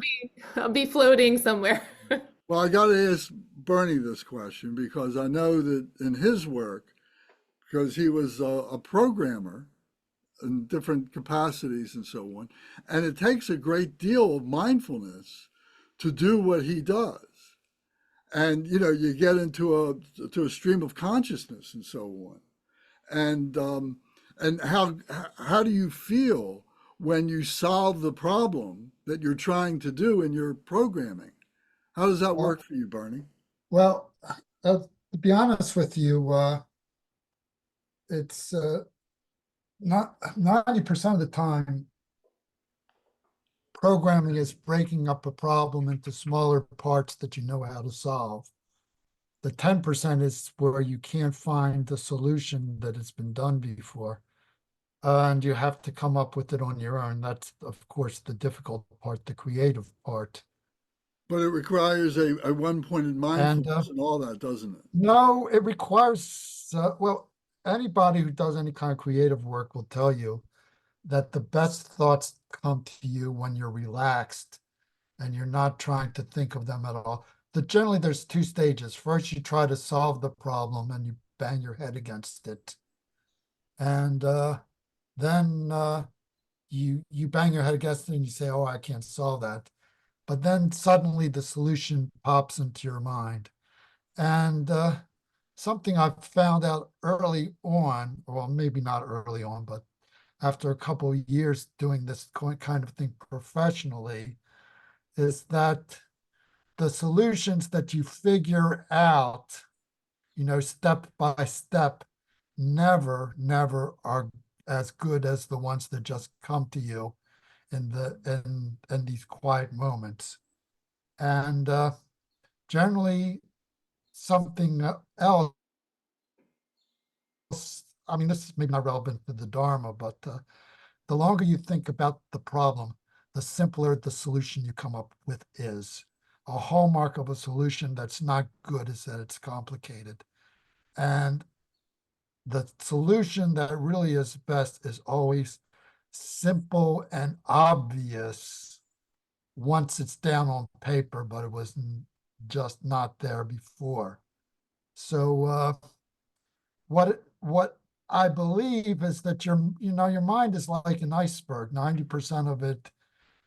I'll be floating somewhere. well, I got to ask Bernie this question because I know that in his work, because he was a programmer in different capacities and so on, and it takes a great deal of mindfulness to do what he does. And you know, you get into a stream of consciousness and so on. And how do you feel when you solve the problem that you're trying to do in your programming? How does that work for you, Bernie? Well, to be honest with you, it's not 90% of the time, programming is breaking up a problem into smaller parts that you know how to solve. The 10% is where you can't find the solution that has been done before. And you have to come up with it on your own. That's, of course, the difficult part, the creative part. But it requires a one-pointed mindfulness and all that, doesn't it? No, it requires, well, anybody who does any kind of creative work will tell you that the best thoughts come to you when you're relaxed and you're not trying to think of them at all. Generally, there's two stages. First, you try to solve the problem and you bang your head against it. And then you bang your head against it and you say, oh, I can't solve that. But then suddenly the solution pops into your mind. And something I found out early on, well, maybe not early on, but after a couple of years doing this kind of thing professionally, is that the solutions that you figure out, step by step, never are as good as the ones that just come to you in these quiet moments. And generally something else, I mean, this is maybe not relevant to the Dharma, but the longer you think about the problem, the simpler the solution you come up with is. A hallmark of a solution that's not good is that it's complicated. And the solution that really is best is always simple and obvious once it's down on paper, but it was just not there before. So what I believe is that your mind is like an iceberg. 90% of it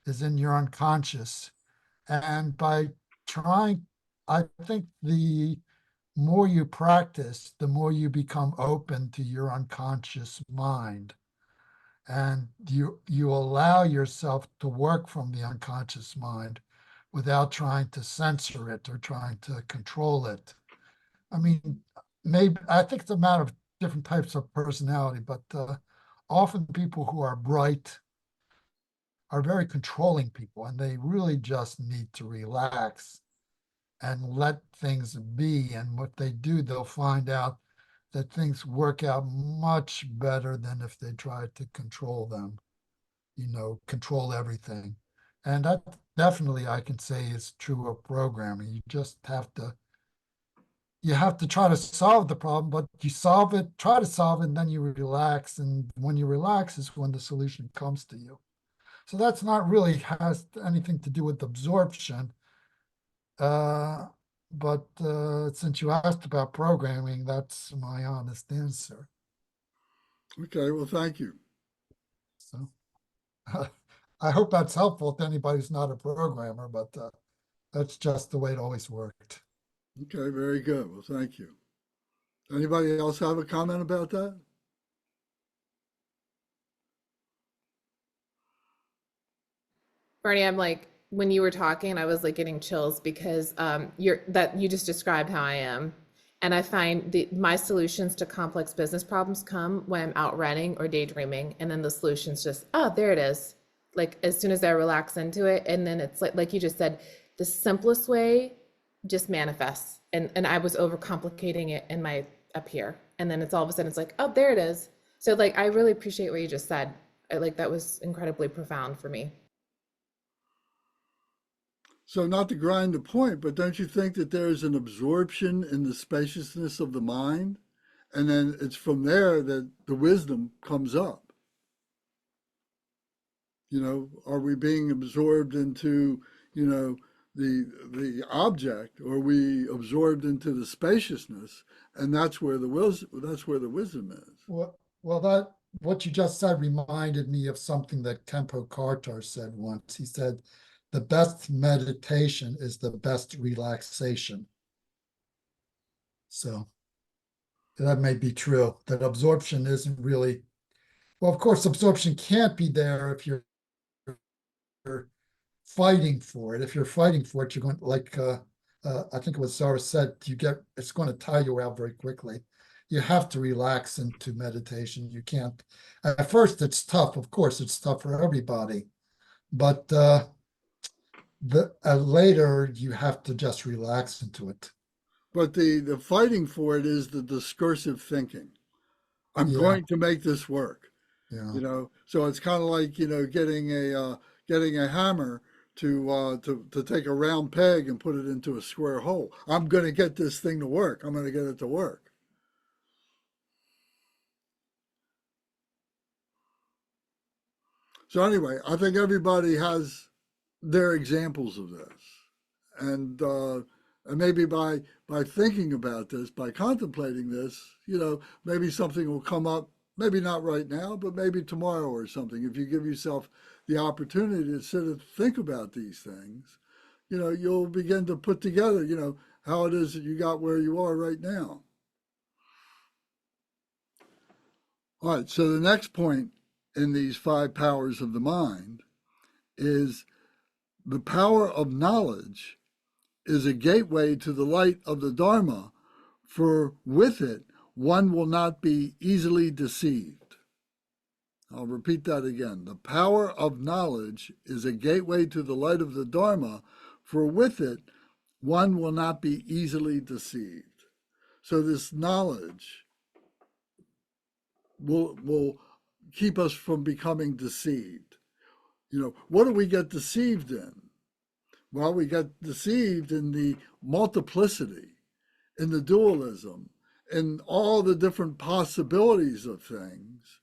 is in your unconscious. And by trying, I think the more you practice, the more you become open to your unconscious mind. And you allow yourself to work from the unconscious mind without trying to censor it or trying to control it. I mean, maybe I think it's a matter of different types of personality, but often people who are bright are very controlling people, and they really just need to relax and let things be. And what they do, they'll find out that things work out much better than if they tried to control them, control everything. And that definitely I can say is true of programming. You just have to try to solve the problem, but you try to solve it, and then you relax. And when you relax is when the solution comes to you. So that's not really has anything to do with absorption. But since you asked about programming, that's my honest answer. Okay, well, thank you. So I hope that's helpful to anybody who's not a programmer, but that's just the way it always worked. Okay, very good. Well, thank you. Anybody else have a comment about that? Bernie, I'm like, when you were talking, I was like getting chills because you just described how I am. And I find my solutions to complex business problems come when I'm out running or daydreaming. And then the solutions just, oh, there it is. Like as soon as I relax into it. And then it's like you just said, the simplest way just manifests. And I was overcomplicating it in my up here. And then it's all of a sudden it's like, oh, there it is. So like, I really appreciate what you just said. That was incredibly profound for me. So not to grind the point, but don't you think that there's an absorption in the spaciousness of the mind? And then it's from there that the wisdom comes up. Are we being absorbed into, the object, or are we absorbed into the spaciousness? And that's where the wisdom is. Well, that what you just said reminded me of something that Kempo Kartar said once. He said, the best meditation is the best relaxation. So that may be true, that absorption isn't really, well, of course, absorption can't be there if you're fighting for it. If you're fighting for it, you're going, like, I think it was Zara said, it's going to tire you out very quickly. You have to relax into meditation. You can't, at first it's tough. Of course, it's tough for everybody, but later you have to just relax into it. But the fighting for it is the discursive thinking. I'm going to make this work. Yeah. So it's kind of like getting a hammer to take a round peg and put it into a square hole. I'm going to get this thing to work. I'm going to get it to work. So anyway, I think everybody has their examples of this, and maybe by thinking about this, by contemplating this, maybe something will come up. Maybe not right now, but maybe tomorrow or something. If you give yourself the opportunity to sit and think about these things, you'll begin to put together, how it is that you got where you are right now. All right, so the next point in these 5 powers of the mind is the power of knowledge is a gateway to the light of the Dharma, for with it one will not be easily deceived. I'll repeat that again. The power of knowledge is a gateway to the light of the Dharma, for with it one will not be easily deceived. So this knowledge will keep us from becoming deceived. What do we get deceived in? Well, we get deceived in the multiplicity, in the dualism, in all the different possibilities of things.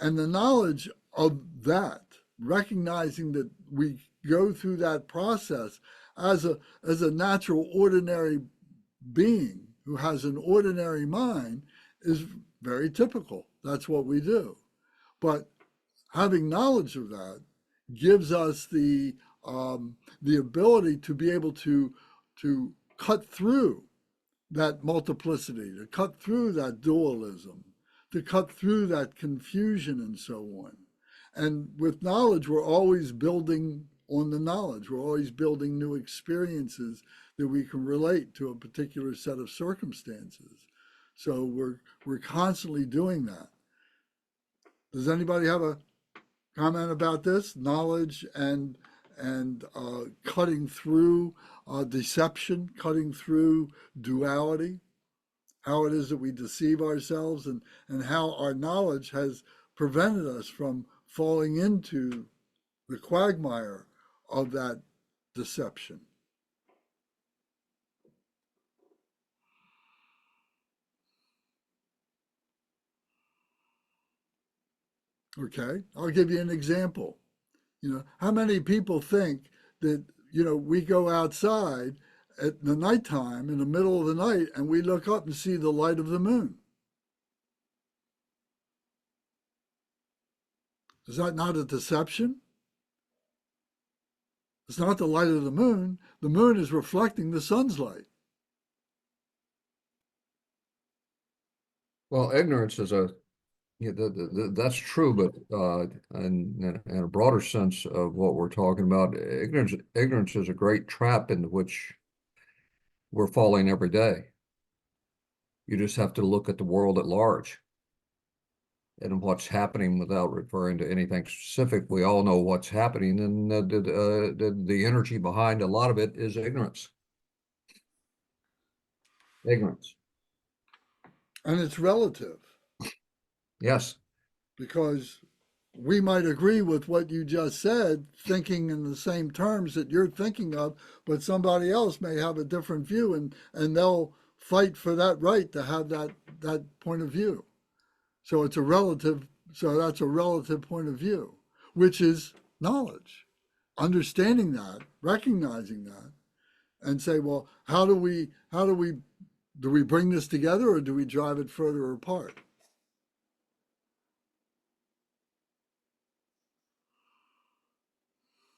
And the knowledge of that, recognizing that we go through that process as a natural, ordinary being who has an ordinary mind, is very typical. That's what we do. But having knowledge of that gives us the ability to be able to cut through that multiplicity, to cut through that dualism, to cut through that confusion and so on. And with knowledge, we're always building on the knowledge. We're always building new experiences that we can relate to a particular set of circumstances. So we're constantly doing that. Does anybody have a comment about this? Knowledge and cutting through deception, cutting through duality, how it is that we deceive ourselves, and how our knowledge has prevented us from falling into the quagmire of that deception. Okay, I'll give you an example. How many people think that, we go outside at the nighttime, in the middle of the night, and we look up and see the light of the moon? Is that not a deception? It's not the light of the moon. The moon is reflecting the sun's light. Well, ignorance is that's true, but in a broader sense of what we're talking about, ignorance is a great trap into which we're falling every day. You just have to look at the world at large and what's happening without referring to anything specific. We all know what's happening, and the energy behind a lot of it is ignorance. Ignorance. And it's relative. Yes. Because we might agree with what you just said, thinking in the same terms that you're thinking of, but somebody else may have a different view, and they'll fight for that right to have that point of view. So that's a relative point of view, which is knowledge. Understanding that, recognizing that, and say, well, do we bring this together, or do we drive it further apart?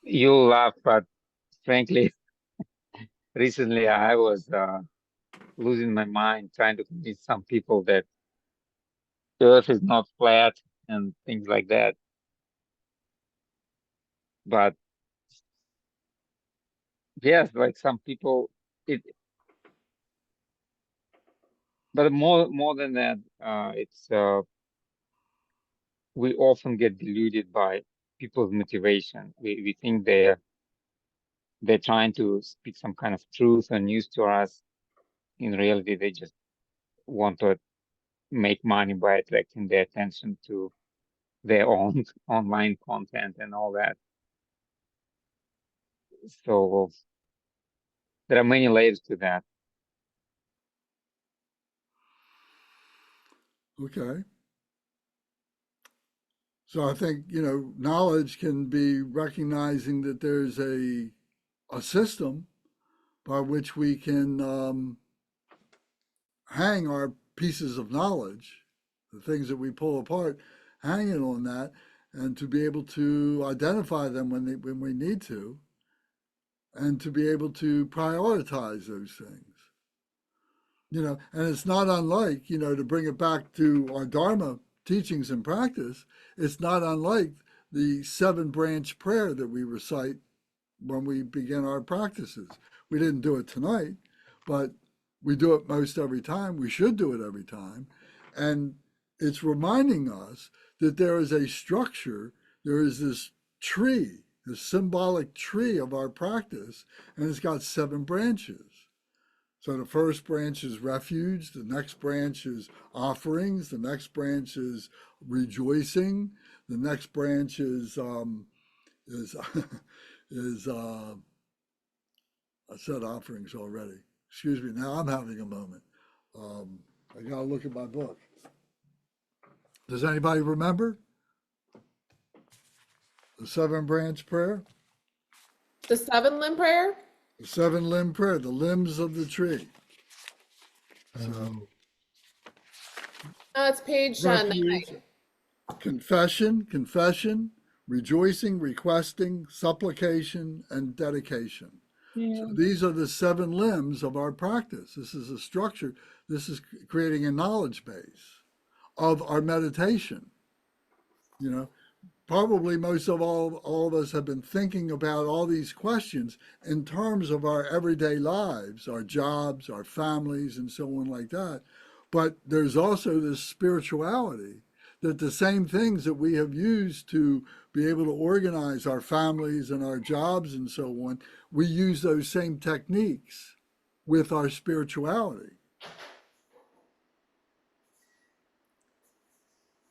You'll laugh, but frankly, recently I was losing my mind trying to convince some people that the earth is not flat and things like that. But yes, like some people, but more than that, it's we often get deluded by people's motivation. We think they're trying to speak some kind of truth or news to us. In reality, they just want to make money by attracting their attention to their own online content and all that. So there are many layers to that. Okay. So I think, knowledge can be recognizing that there's a system by which we can hang our pieces of knowledge, the things that we pull apart, hanging on that, and to be able to identify them when we need to, and to be able to prioritize those things. And it's not unlike, to bring it back to our Dharma teachings and practice, it's not unlike the 7-branch prayer that we recite when we begin our practices. We didn't do it tonight, but we do it most every time. We should do it every time. And it's reminding us that there is a structure, there is this tree, this symbolic tree of our practice, and it's got 7 branches. So the first branch is refuge, the next branch is offerings, the next branch is rejoicing, the next branch is is I said offerings already. Excuse me. Now I'm having a moment. I gotta look at my book. Does anybody remember the 7-branch prayer? The 7-limb prayer? The 7-limb prayer, the limbs of the tree. So, It's page 9. refuge, confession, rejoicing, requesting, supplication, and dedication. Yeah. So these are the 7 limbs of our practice. This is a structure. This is creating a knowledge base of our meditation. Probably most of all of us have been thinking about all these questions in terms of our everyday lives, our jobs, our families, and so on like that. But there's also this spirituality that the same things that we have used to be able to organize our families and our jobs and so on, we use those same techniques with our spirituality.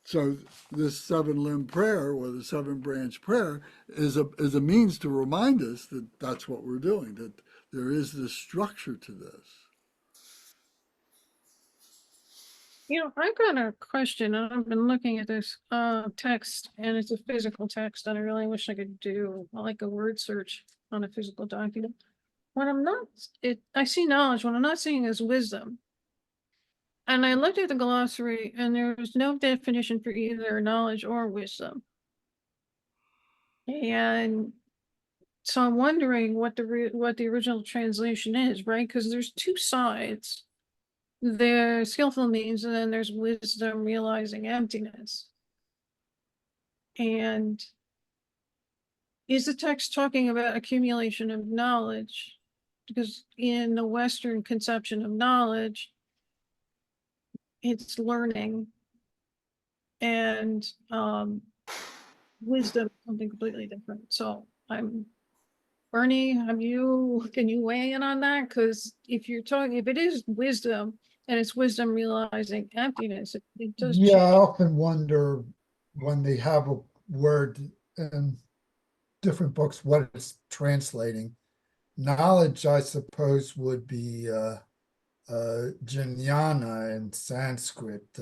So this 7-limb prayer or the 7-branch prayer is a means to remind us that that's what we're doing, that there is this structure to this. I got a question, and I've been looking at this text, and it's a physical text, and I really wish I could do like a word search on a physical document. When I'm not, I see knowledge. What I'm not seeing is wisdom. And I looked at the glossary, and there's no definition for either knowledge or wisdom. And so I'm wondering what the original translation is, right? Because there's 2 sides. There's skillful means, and then there's wisdom realizing emptiness. And is the text talking about accumulation of knowledge? Because in the Western conception of knowledge, it's learning, and wisdom is something completely different. So Bernie, can you weigh in on that? Because if it is wisdom and it's wisdom realizing emptiness, it does Yeah, I change. often wonder when they have a word in different books, what it's translating. Knowledge, I suppose, would be jnana in Sanskrit,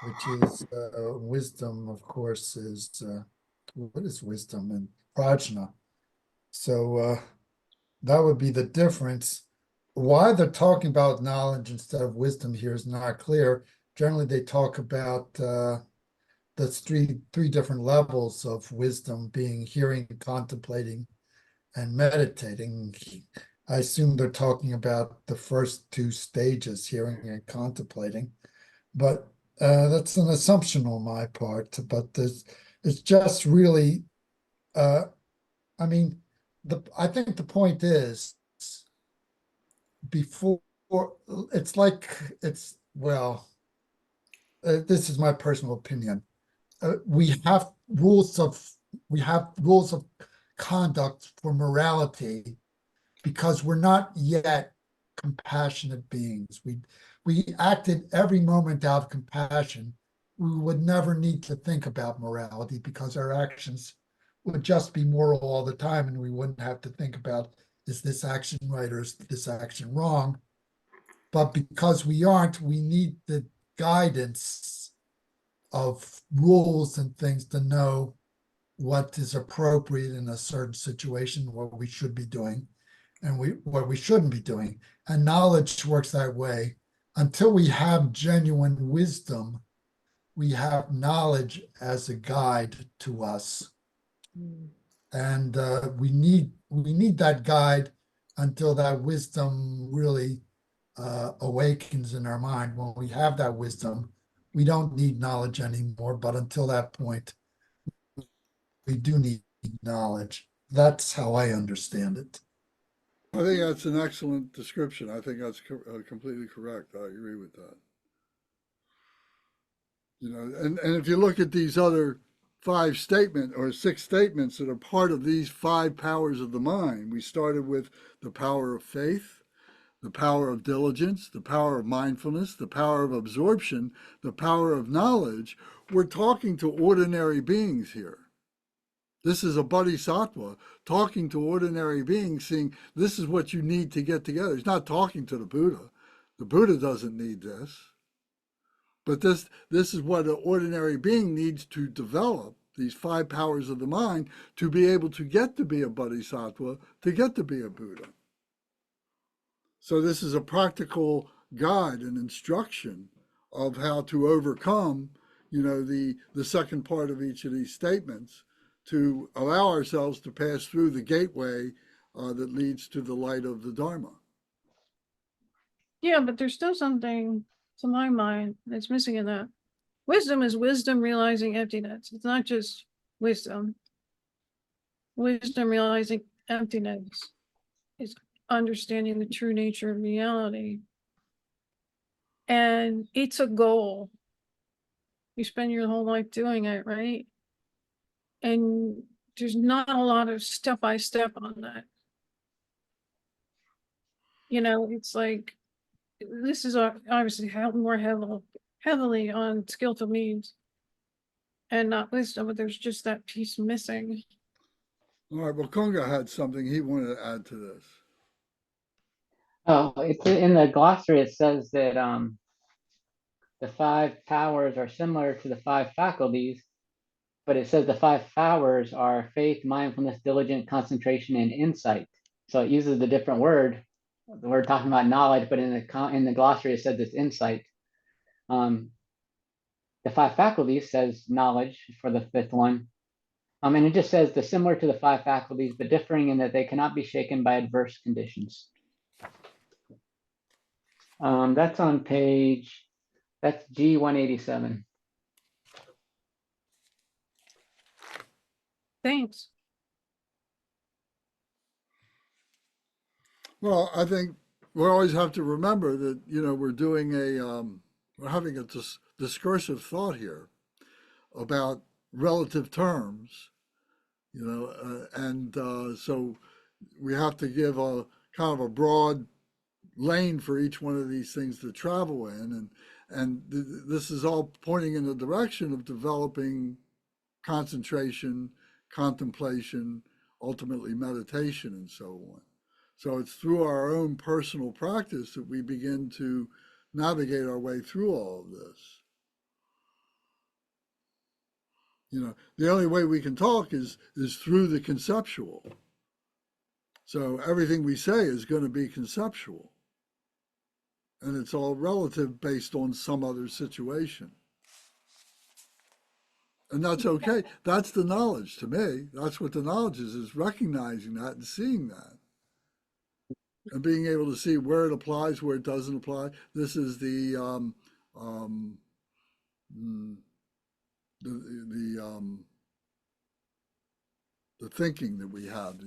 which is wisdom, of course, is what is wisdom? And prajna. So that would be the difference. Why they're talking about knowledge instead of wisdom here is not clear. Generally, they talk about the three different levels of wisdom being hearing, contemplating, and meditating. I assume they're talking about the first 2 stages, hearing and contemplating, but that's an assumption on my part. But it's just really, I mean, I think the point is before it's like this is my personal opinion. We have rules of conduct for morality because we're not yet compassionate beings. We acted every moment out of compassion. We would never need to think about morality because our actions would just be moral all the time, and we wouldn't have to think about, is this action right or is this action wrong? But because we aren't, we need the guidance of rules and things to know what is appropriate in a certain situation, what we should be doing, and what we shouldn't be doing. And knowledge works that way. Until we have genuine wisdom, we have knowledge as a guide to us. And we need that guide until that wisdom really awakens in our mind. When we have that wisdom, we don't need knowledge anymore. But until that point, we do need knowledge. That's how I understand it. I think that's an excellent description. I think that's completely correct. I agree with that. You know, and if you look at these other 5 statements or 6 statements that are part of these 5 powers of the mind, we started with the power of faith, the power of diligence, the power of mindfulness, the power of absorption, the power of knowledge. We're talking to ordinary beings here. This is a bodhisattva talking to ordinary beings, saying, this is what you need to get together. He's not talking to the Buddha. The Buddha doesn't need this. But this is what an ordinary being needs to develop, these 5 powers of the mind, to be able to get to be a bodhisattva, to get to be a Buddha. So this is a practical guide and instruction of how to overcome, you know, the second part of each of these statements, to allow ourselves to pass through the gateway that leads to the light of the Dharma. Yeah, but there's still something, to my mind, that's missing in that. Wisdom is wisdom realizing emptiness. It's not just wisdom. Wisdom realizing emptiness is understanding the true nature of reality. And it's a goal. You spend your whole life doing it, right? And there's not a lot of step-by-step on that. You know, it's like, this is obviously more heavily on skillful means and not wisdom, but there's just that piece missing. All right, well, Kunga had something he wanted to add to this. Oh, it's in the glossary. It says that the 5 powers are similar to the 5 faculties, but it says the 5 powers are faith, mindfulness, diligence, concentration, and insight. So it uses the different word. We're talking about knowledge, but in the glossary it says it's insight. The 5 faculties says knowledge for the 5th one. And it just says the similar to the 5 faculties, but differing in that they cannot be shaken by adverse conditions. That's on page, that's G187. Thanks. Well, I think we always have to remember that, you know, we're doing we're having a discursive thought here about relative terms, you know, and so we have to give a kind of a broad lane for each one of these things to travel in, and this is all pointing in the direction of developing concentration, contemplation, ultimately meditation, and so on. So it's through our own personal practice that we begin to navigate our way through all of this. You know, the only way we can talk is through the conceptual. So everything we say is going to be conceptual. And it's all relative based on some other situation. And that's okay. That's the knowledge to me. That's what the knowledge is recognizing that and seeing that. And being able to see where it applies, where it doesn't apply. This is the thinking that we have.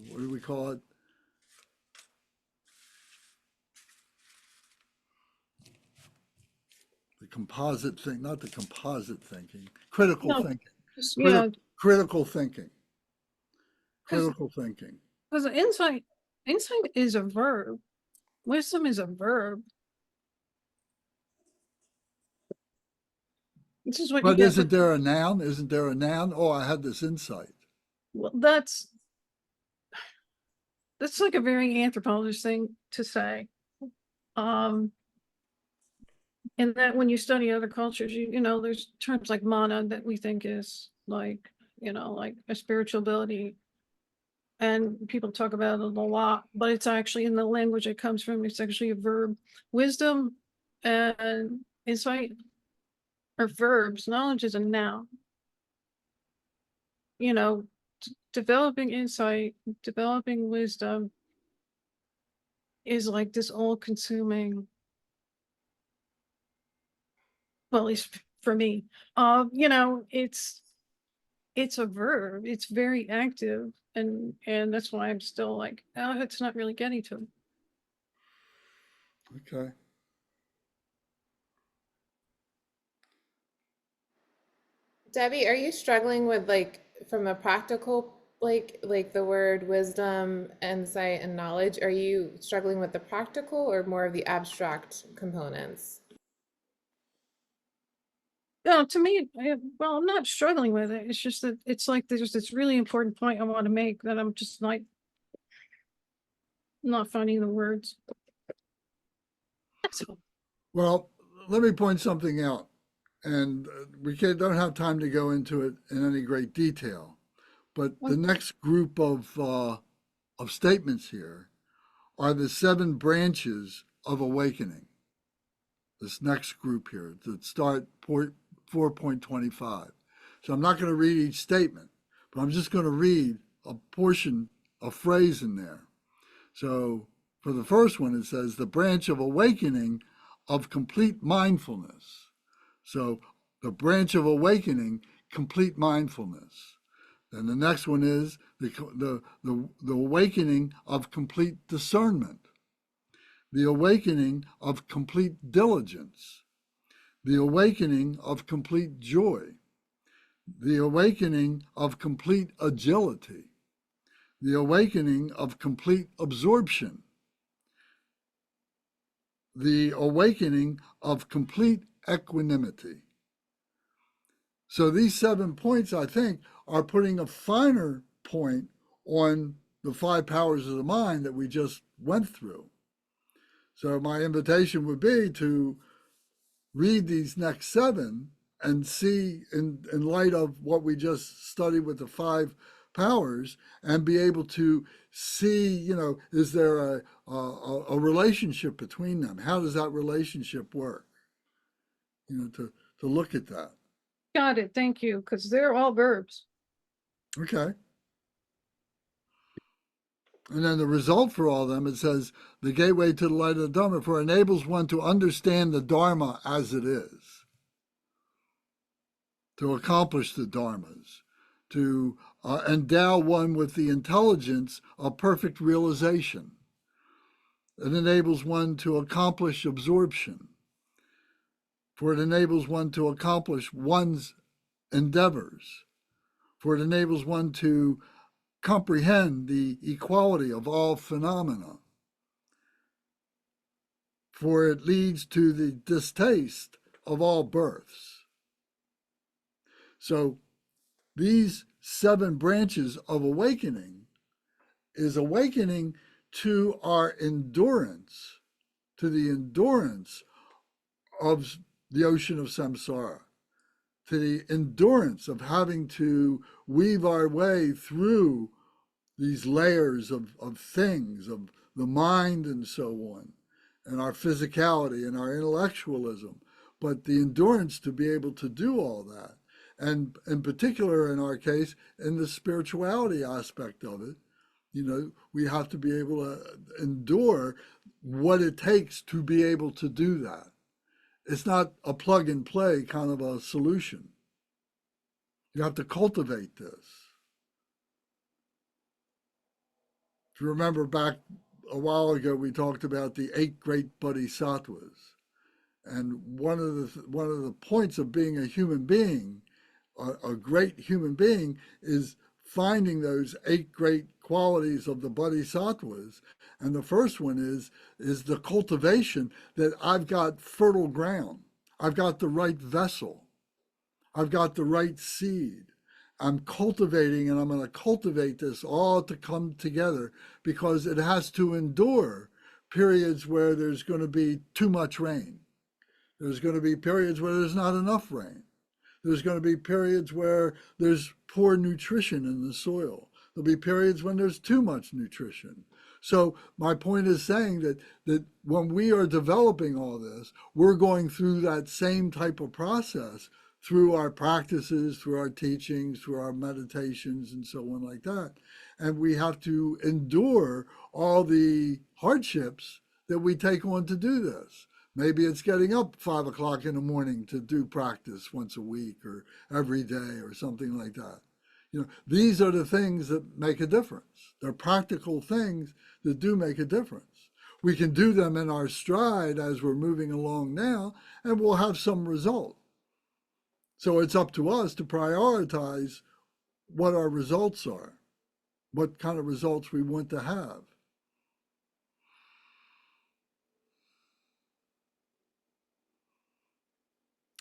What do we call it? The composite thing, not the composite thinking. Critical thinking. Yeah, Critical thinking. Critical thinking. because insight is a verb. Wisdom is a verb. This is what you But get. isn't there a noun? Isn't there a noun? Oh, I had this insight. Well, that's like a very anthropologist thing to say. And that when you study other cultures, you know, there's terms like mana that we think is like, you know, like a spiritual ability. And people talk about it a lot, but it's actually in the language it comes from. It's actually a verb. Wisdom and insight are verbs. Knowledge is a noun. You know, developing insight, developing wisdom is like this all-consuming, well, at least for me. You know, it's a verb. It's very active, and that's why I'm still like, oh, it's not really getting to him. Okay. Debbie, are you struggling with like from a practical like the word wisdom, insight, and knowledge? Are you struggling with the practical or more of the abstract components? No, to me, well, I'm not struggling with it. It's just that it's like there's this really important point I want to make that I'm just like not finding the words. That's all. Well, let me point something out, and we don't have time to go into it in any great detail. But the next group of statements here are the 7 branches of awakening. This next group here that start 4.25. So I'm not going to read each statement, but I'm just going to read a portion, a phrase in there. So for the first one, it says the branch of awakening of complete mindfulness. So the branch of awakening, complete mindfulness. Then the next one is the awakening of complete discernment, the awakening of complete diligence, the awakening of complete joy, the awakening of complete agility, the awakening of complete absorption, the awakening of complete equanimity. So these 7 points, I think, are putting a finer point on the 5 powers of the mind that we just went through. So my invitation would be to read these next 7 and see in light of what we just studied with the 5 powers, and be able to see, you know, is there a relationship between them? How does that relationship work? You know, to look at that. Got it. Thank you. Because they're all verbs. Okay. And then the result for all of them, it says, the gateway to the light of the Dharma, for it enables one to understand the Dharma as it is, to accomplish the Dharmas, to endow one with the intelligence of perfect realization. It enables one to accomplish absorption, for it enables one to accomplish one's endeavors, for it enables one to comprehend the equality of all phenomena, for it leads to the distaste of all births. So these 7 branches of awakening is awakening to our endurance, to the endurance of the ocean of samsara, to the endurance of having to weave our way through these layers of things, of the mind and so on, and our physicality and our intellectualism, but the endurance to be able to do all that. And in particular, in our case, in the spirituality aspect of it, you know, we have to be able to endure what it takes to be able to do that. It's not a plug and play kind of a solution. You have to cultivate this. If you remember back a while ago, we talked about the 8 great bodhisattvas. And one of the points of being a human being, a great human being, is finding those 8 great qualities of the bodhisattvas. And the first one is the cultivation that I've got fertile ground. I've got the right vessel. I've got the right seed. I'm cultivating, and I'm going to cultivate this all to come together, because it has to endure periods where there's going to be too much rain. There's going to be periods where there's not enough rain. There's going to be periods where there's poor nutrition in the soil. There'll be periods when there's too much nutrition. So my point is saying that when we are developing all this, we're going through that same type of process through our practices, through our teachings, through our meditations, and so on like that. And we have to endure all the hardships that we take on to do this. Maybe it's getting up 5 o'clock in the morning to do practice once a week or every day or something like that. These are the things that make a difference. They're practical things that do make a difference. We can do them in our stride as we're moving along now, and we'll have some result. So it's up to us to prioritize what our results are, what kind of results we want to have.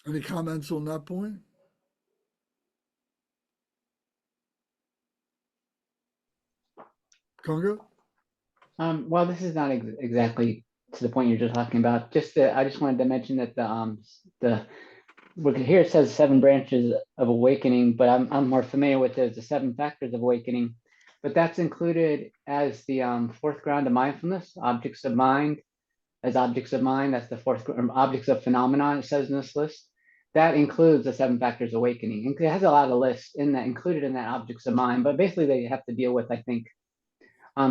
Any comments on that point? Conga? Well, this is not exactly to the point you're just talking about. I just wanted to mention that here it says 7 branches of awakening, but I'm more familiar with the 7 factors of awakening. But that's included as the 4th ground of mindfulness, objects of mind. As objects of mind, that's the 4th objects of phenomenon, it says in this list. That includes the 7 factors of awakening. It has a lot of lists included in that objects of mind, but basically they have to deal with, I think,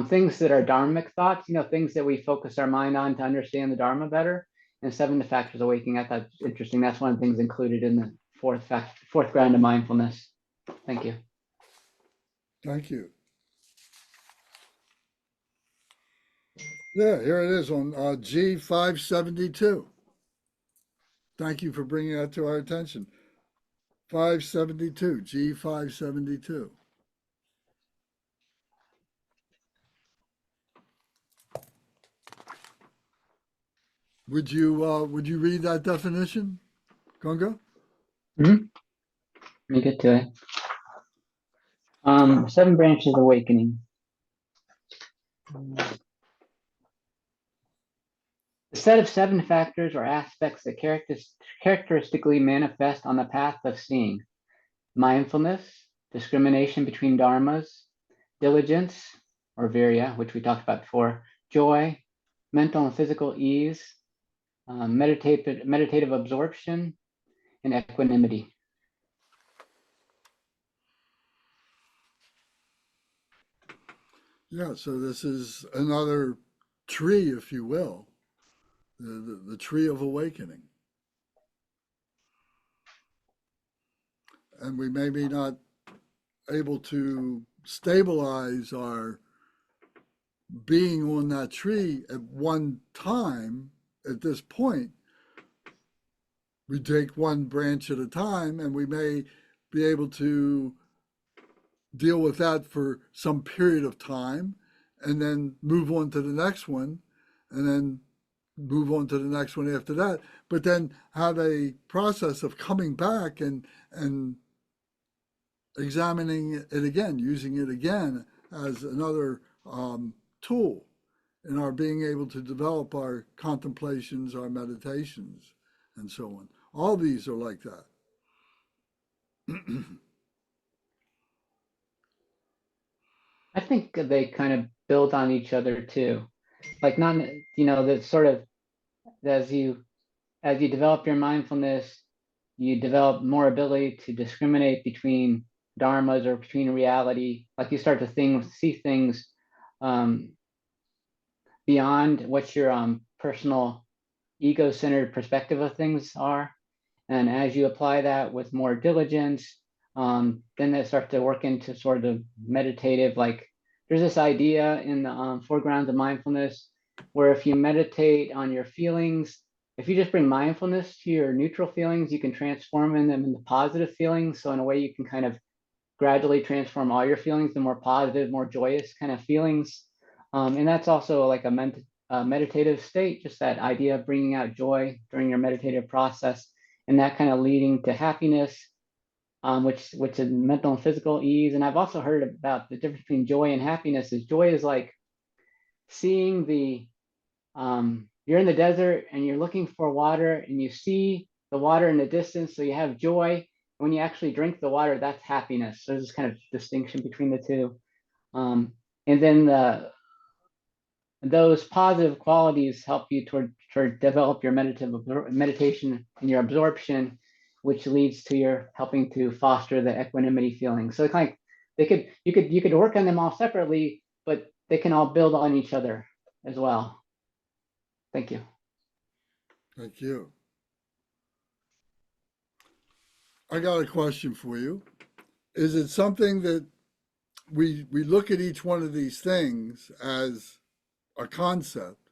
things that are dharmic thoughts, things that we focus our mind on to understand the Dharma better. And 7 factors of awakening, I thought interesting. That's one of the things included in the 4th ground of mindfulness. Thank you. Thank you. Yeah, here it is on G572. Thank you for bringing that to our attention. 572, G572. Would you read that definition, Gunga? Let me get to it. 7 branches of awakening. The set of 7 factors or aspects that characteristically manifest on the path of seeing: mindfulness, discrimination between dharmas, diligence or virya, which we talked about before, joy, mental and physical ease, meditative absorption, and equanimity. Yeah, so this is another tree, if you will, the tree of awakening. And we may be not able to stabilize our being on that tree at one time. At this point, we take one branch at a time, and we may be able to deal with that for some period of time and then move on to the next one, and then move on to the next one after that, but then have a process of coming back and examining it again, using it again as another tool in our being able to develop our contemplations, our meditations, and so on. All these are like that. I think they kind of build on each other too. Like that sort of, as you develop your mindfulness, you develop more ability to discriminate between dharmas or between reality. Like you start to see things beyond what your personal ego-centered perspective of things are. And as you apply that with more diligence, then they start to work into sort of meditative, like there's this idea in the 4 grounds of mindfulness where if you meditate on your feelings, if you just bring mindfulness to your neutral feelings, you can transform them into positive feelings. So in a way, you can kind of gradually transform all your feelings to more positive, more joyous kind of feelings. And that's also like a meditative state, just that idea of bringing out joy during your meditative process, and that kind of leading to happiness. which is mental and physical ease. And I've also heard about the difference between joy and happiness. Is joy is like seeing you're in the desert and you're looking for water and you see the water in the distance, so you have joy. When you actually drink the water, that's happiness. So there's this kind of distinction between the two. And then those positive qualities help you toward develop your meditation and your absorption, which leads to your helping to foster the equanimity feeling. So it's like you could work on them all separately, but they can all build on each other as well. Thank you. Thank you. I got a question for you. Is it something that we look at each one of these things as a concept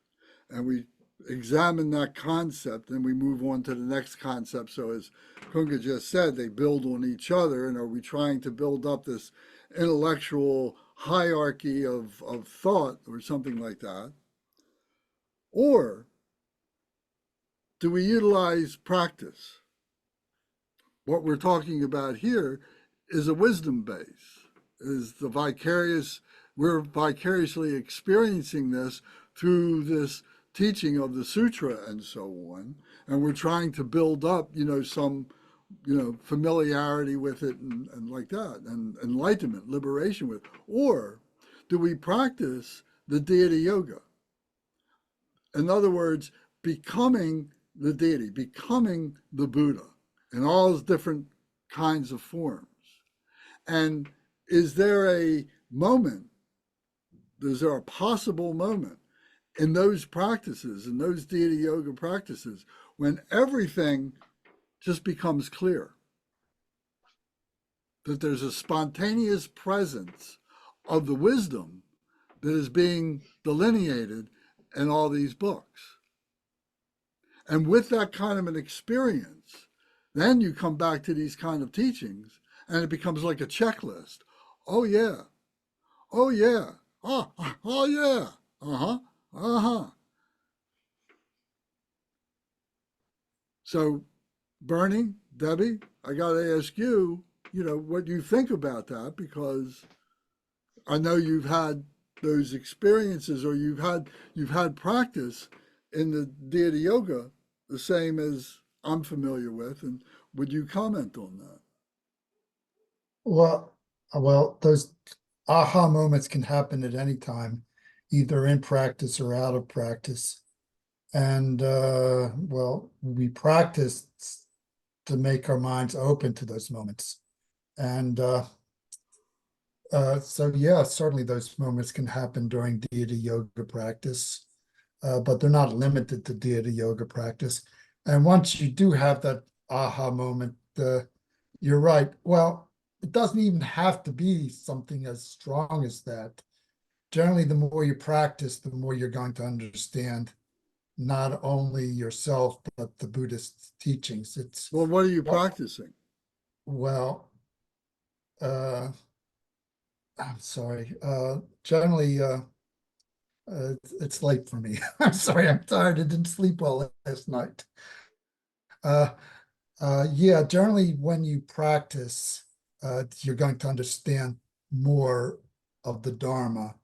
and we examine that concept and we move on to the next concept? So as Kunga just said, they build on each other, and are we trying to build up this intellectual hierarchy of thought or something like that? Or do we utilize practice? What we're talking about here is a wisdom base, is the vicarious, we're vicariously experiencing this through this teaching of the sutra and so on, and we're trying to build up, some, familiarity with it and like that, and enlightenment, liberation with it. Or do we practice the deity yoga? In other words, becoming the deity, becoming the Buddha in all its different kinds of forms. And is there a moment, is there a possible moment in those practices, in those deity yoga practices, when everything just becomes clear? That there's a spontaneous presence of the wisdom that is being delineated in all these books. And with that kind of an experience, then you come back to these kind of teachings and it becomes like a checklist. Oh yeah. Oh yeah. Oh yeah. Uh-huh. Uh-huh. So Bernie, Debbie, I got to ask you, what you think about that, because I know you've had those experiences, or you've had practice in the deity yoga, the same as I'm familiar with, and would you comment on that? Well, those aha moments can happen at any time, either in practice or out of practice. And we practice to make our minds open to those moments. And so yeah, certainly those moments can happen during deity yoga practice, but they're not limited to deity yoga practice. And once you do have that aha moment, you're right. Well, it doesn't even have to be something as strong as that. Generally, the more you practice, the more you're going to understand not only yourself, but the Buddhist teachings. Well, what are you practicing? Well, I'm sorry. Generally, it's late for me. I'm sorry, I'm tired. I didn't sleep well last night. Yeah, generally when you practice, you're going to understand more of the Dharma,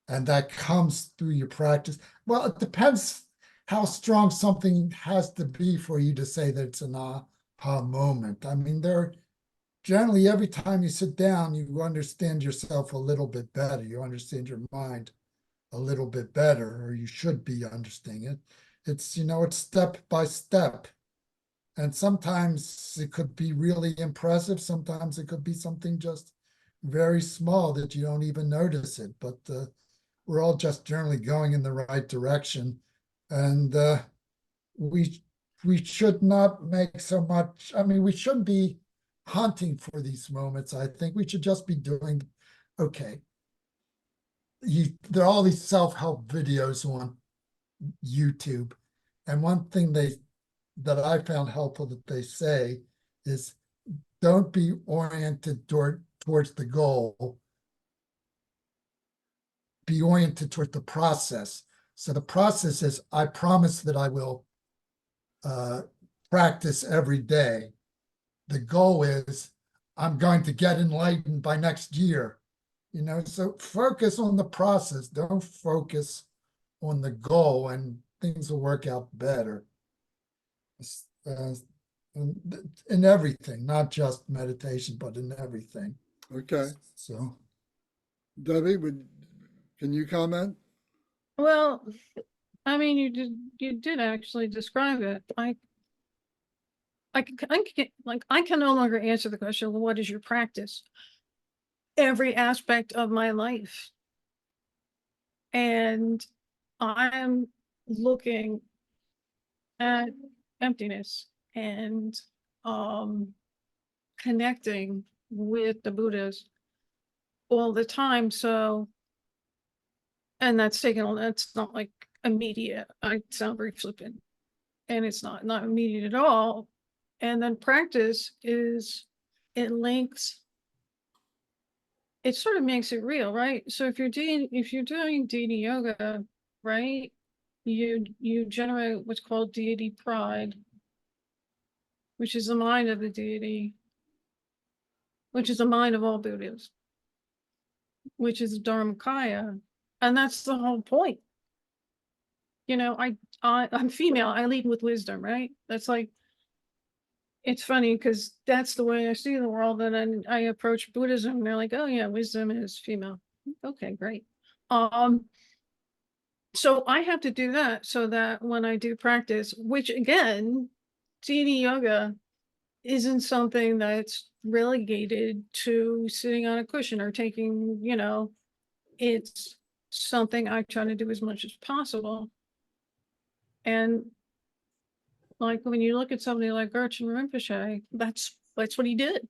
and that comes through your practice. Well, it depends how strong something has to be for you to say that it's an aha moment. I mean, generally every time you sit down, you understand yourself a little bit better. You understand your mind a little bit better, or you should be understanding it. It's step by step. And sometimes it could be really impressive. Sometimes it could be something just very small that you don't even notice it. But we're all just generally going in the right direction. And we should not make so much. I mean, we shouldn't be hunting for these moments. I think we should just be doing, okay. There are all these self-help videos on YouTube. And one thing that I found helpful that they say is, don't be oriented towards the goal. Be oriented toward the process. So the process is, I promise that I will practice every day. The goal is, I'm going to get enlightened by next year. So focus on the process. Don't focus on the goal, and things will work out better. Uh, in everything, not just meditation, but in everything. Okay. So, Debbie, can you comment? Well, I mean, you did actually describe it. I can no longer answer the question, well, what is your practice? Every aspect of my life. And I'm looking at emptiness and connecting with the Buddhas all the time. So, and that's not like immediate. I sound very flippant, and it's not immediate at all. And then practice it links, it sort of makes it real, right? So if you're doing deity yoga, right, you generate what's called deity pride, which is the mind of the deity, which is the mind of all Buddhas, which is Dharmakaya. And that's the whole point. I'm female, I lead with wisdom, right? That's like, it's funny because that's the way I see the world. And then I approach Buddhism and they're like, oh yeah, wisdom is female. Okay, great. So I have to do that so that when I do practice, which again, deity yoga isn't something that's relegated to sitting on a cushion or taking, it's something I try to do as much as possible. And like when you look at somebody like Gerchen Rinpoche, that's what he did.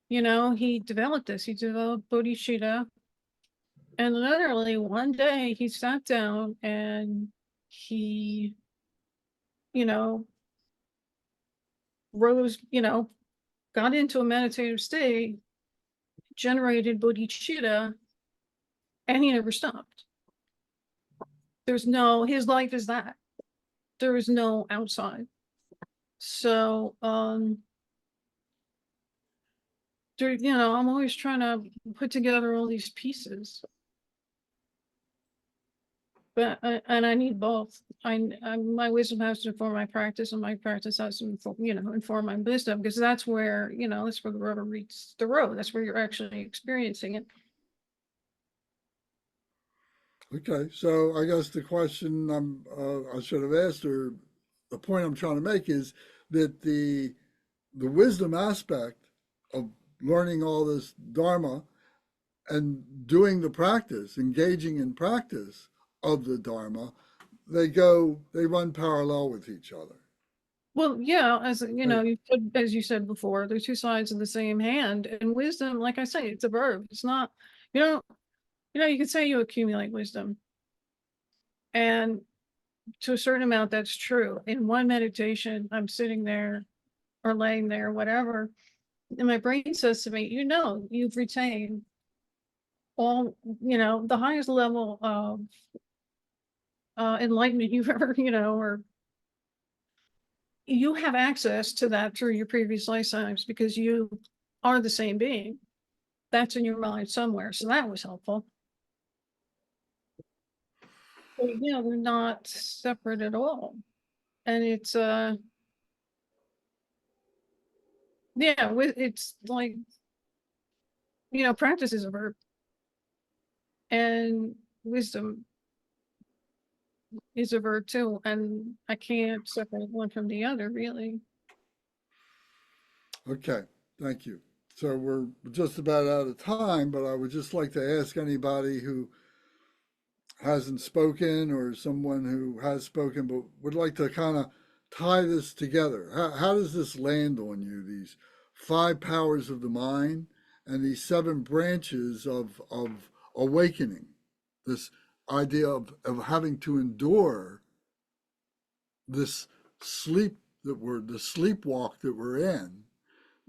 He developed this. He developed bodhicitta. And literally one day he sat down and he, rose, got into a meditative state, generated bodhicitta, and he never stopped. His life is that. There is no outside. So, I'm always trying to put together all these pieces. But, and I need both. My wisdom has to inform my practice, and my practice has to inform my wisdom, because that's where the rubber meets the road. That's where you're actually experiencing it. Okay, so I guess the question I should have asked, or the point I'm trying to make, is that the wisdom aspect of learning all this Dharma and doing the practice, engaging in practice of the Dharma, they run parallel with each other. Well, yeah, as you said before, they're two sides of the same hand. And wisdom, like I say, it's a verb. It's not, you can say you accumulate wisdom. And to a certain amount, that's true. In one meditation, I'm sitting there or laying there, whatever, and my brain says to me, you've retained all, the highest level of enlightenment you've ever, or you have access to that through your previous lifetimes because you are the same being. That's in your mind somewhere. So that was helpful. But yeah, they're not separate at all. And it's it's like, practice is a verb. And wisdom is a verb too. And I can't separate one from the other, really. Okay, thank you. So we're just about out of time, but I would just like to ask anybody who hasn't spoken, or someone who has spoken but would like to kind of tie this together. How does this land on you, these 5 powers of the mind and these 7 branches of awakening, this idea of having to endure this sleepwalk that we're in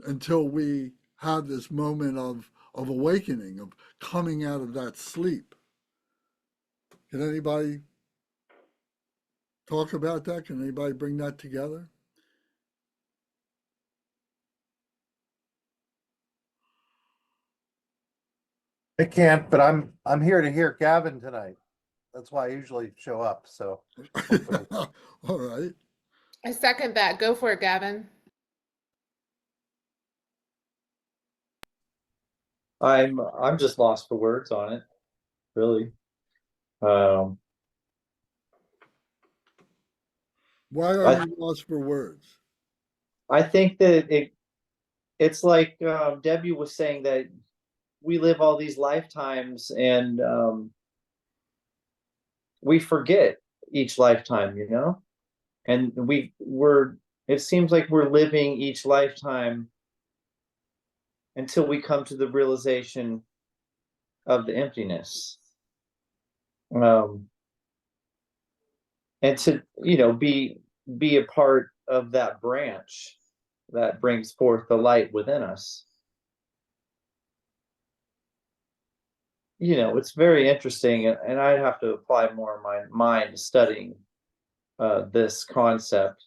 until we have this moment of awakening, of coming out of that sleep? Can anybody talk about that? Can anybody bring that together? I can't, but I'm here to hear Gavin tonight. That's why I usually show up, so. hopefully- All right. I second that. Go for it, Gavin. I'm just lost for words on it, really. Um, Why are I- you lost for words? I think that it's like Debbie was saying, that we live all these lifetimes, and we forget each lifetime, and it seems like we're living each lifetime until we come to the realization of the emptiness. And to, be a part of that branch that brings forth the light within us. It's very interesting, and I'd have to apply more of my mind to studying this concept,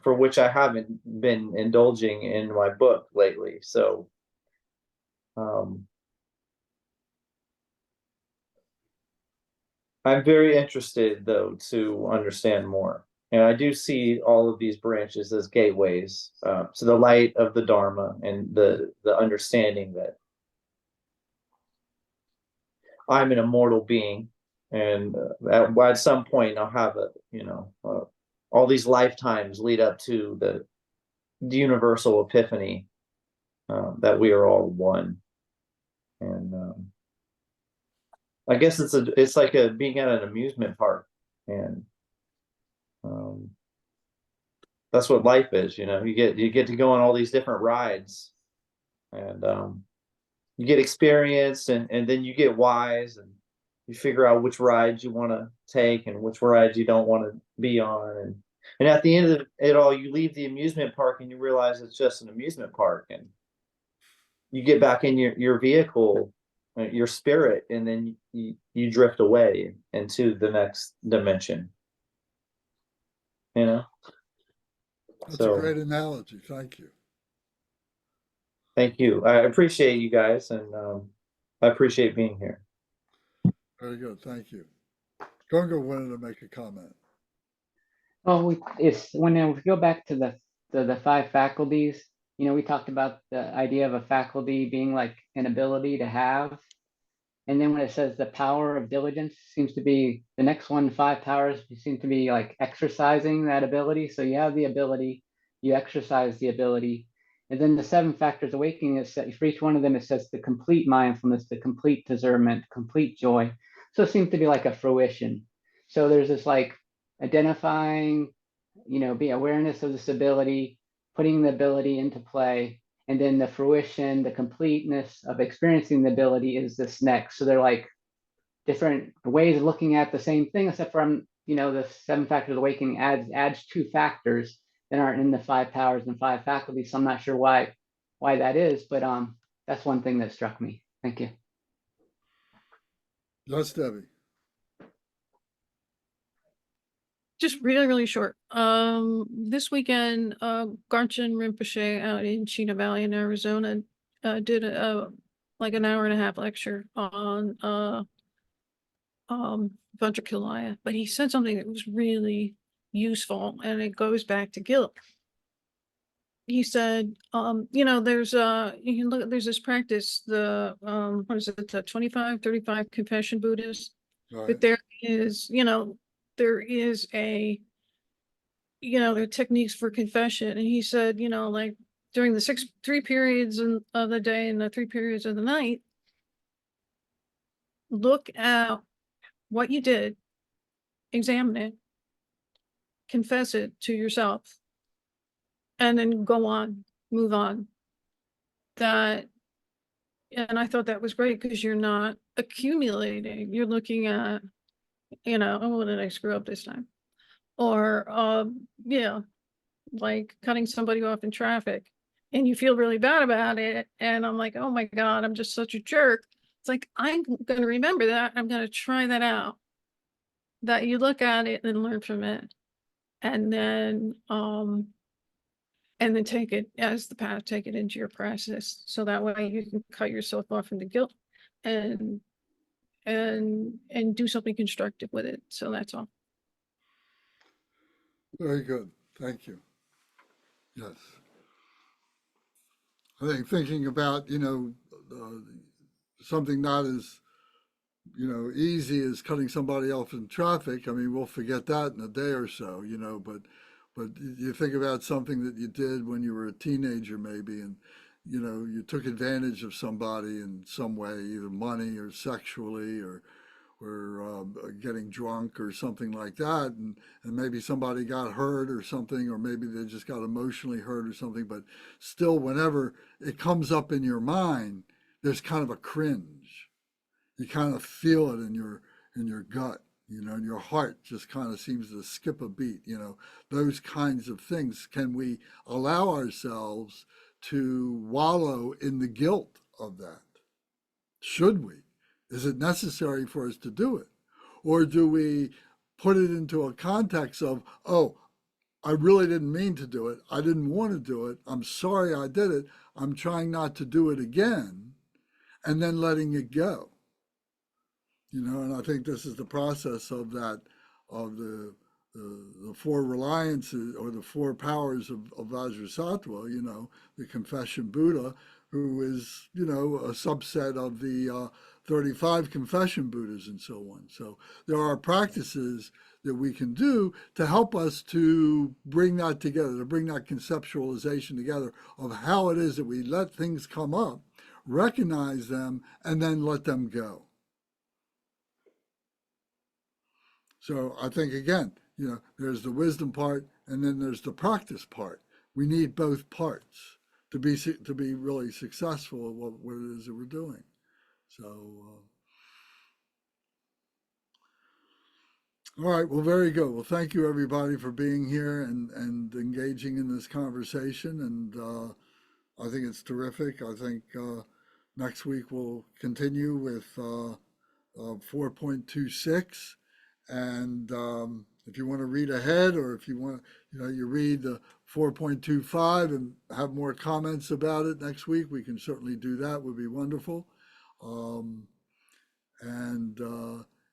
for which I haven't been indulging in my book lately. So, I'm very interested, though, to understand more. And I do see all of these branches as gateways to the light of the Dharma, and the understanding that I'm an immortal being, and at some point I'll have all these lifetimes lead up to the universal epiphany, that we are all one. And I guess it's like being at an amusement park, and that's what life is. You get to go on all these different rides, and you get experience, and then you get wise, and you figure out which rides you want to take and which rides you don't want to be on, and at the end of it all, you leave the amusement park and you realize it's just an amusement park, and you get back in your vehicle, your spirit, and then you drift away into the next dimension. That's So, a great analogy. Thank you. thank you. I appreciate you guys, and I appreciate being here. Very good. Thank you. Gunga wanted to make a comment. Well, it's when we go back to the five faculties, we talked about the idea of a faculty being like an ability to have. And then when it says the power of diligence seems to be the next one, 5 powers seem to be like exercising that ability. So you have the ability, you exercise the ability. And then the 7 factors awakening is that for each one of them, it says the complete mindfulness, the complete discernment, complete joy. So it seems to be like a fruition. So there's this like identifying, be awareness of this ability, putting the ability into play, and then the fruition, the completeness of experiencing the ability is this next. So they're like different ways of looking at the same thing, except from, the 7 factors of awakening adds 2 factors that aren't in the 5 powers and 5 faculties. So I'm not sure why that is, but that's one thing that struck me. Thank you. Yes, Debbie. Just really, really short. This weekend, Garchen Rinpoche out in Chino Valley in Arizona did like an hour and a half lecture on Vajrakilaya, but he said something that was really useful, and it goes back to guilt. He said, there's you can look at, there's this practice, the what is it, the 25-35 confession Buddhist, Right. but there is, there is there are techniques for confession. And he said, like during the 3 periods of the day and the 3 periods of the night, look at what you did, examine it, confess it to yourself, and then go on, move on. And I thought that was great, because you're not accumulating. You're looking at, oh, what did I screw up this time? Or, like cutting somebody off in traffic, and you feel really bad about it. And I'm like, oh my God, I'm just such a jerk. It's like, I'm going to remember that. I'm going to try that out. That you look at it and learn from it. And then take it as the path, take it into your practice. So that way you can cut yourself off from the guilt. and do something constructive with it. So that's all. Very good. Thank you. Yes. I think thinking about, something not as, easy as cutting somebody off in traffic. I mean, we'll forget that in a day or so, but you think about something that you did when you were a teenager, maybe, and, you took advantage of somebody in some way, either money or sexually or getting drunk or something like that, and maybe somebody got hurt or something, or maybe they just got emotionally hurt or something, but still, whenever it comes up in your mind, there's kind of a cringe. You kind of feel it in your gut, and your heart just kind of seems to skip a beat, those kinds of things. Can we allow ourselves to wallow in the guilt of that? Should we? Is it necessary for us to do it? Or do we put it into a context of, oh, I really didn't mean to do it. I didn't want to do it. I'm sorry I did it. I'm trying not to do it again, and then letting it go. And I think this is the process of that, of the four reliances or the four powers of Vajrasattva, the confession Buddha, who is, a subset of the 35 confession Buddhas and so on. So there are practices that we can do to help us to bring that together, to bring that conceptualization together of how it is that we let things come up, recognize them, and then let them go. So I think, again, there's the wisdom part, and then there's the practice part. We need both parts to be really successful at what it is that we're doing. So, all right, well, very good. Well, thank you, everybody, for being here and engaging in this conversation. And I think it's terrific. I think next week we'll continue with 4.26. And if you want to read ahead, or if you want, you read the 4.25 and have more comments about it next week, we can certainly do that. Would be wonderful.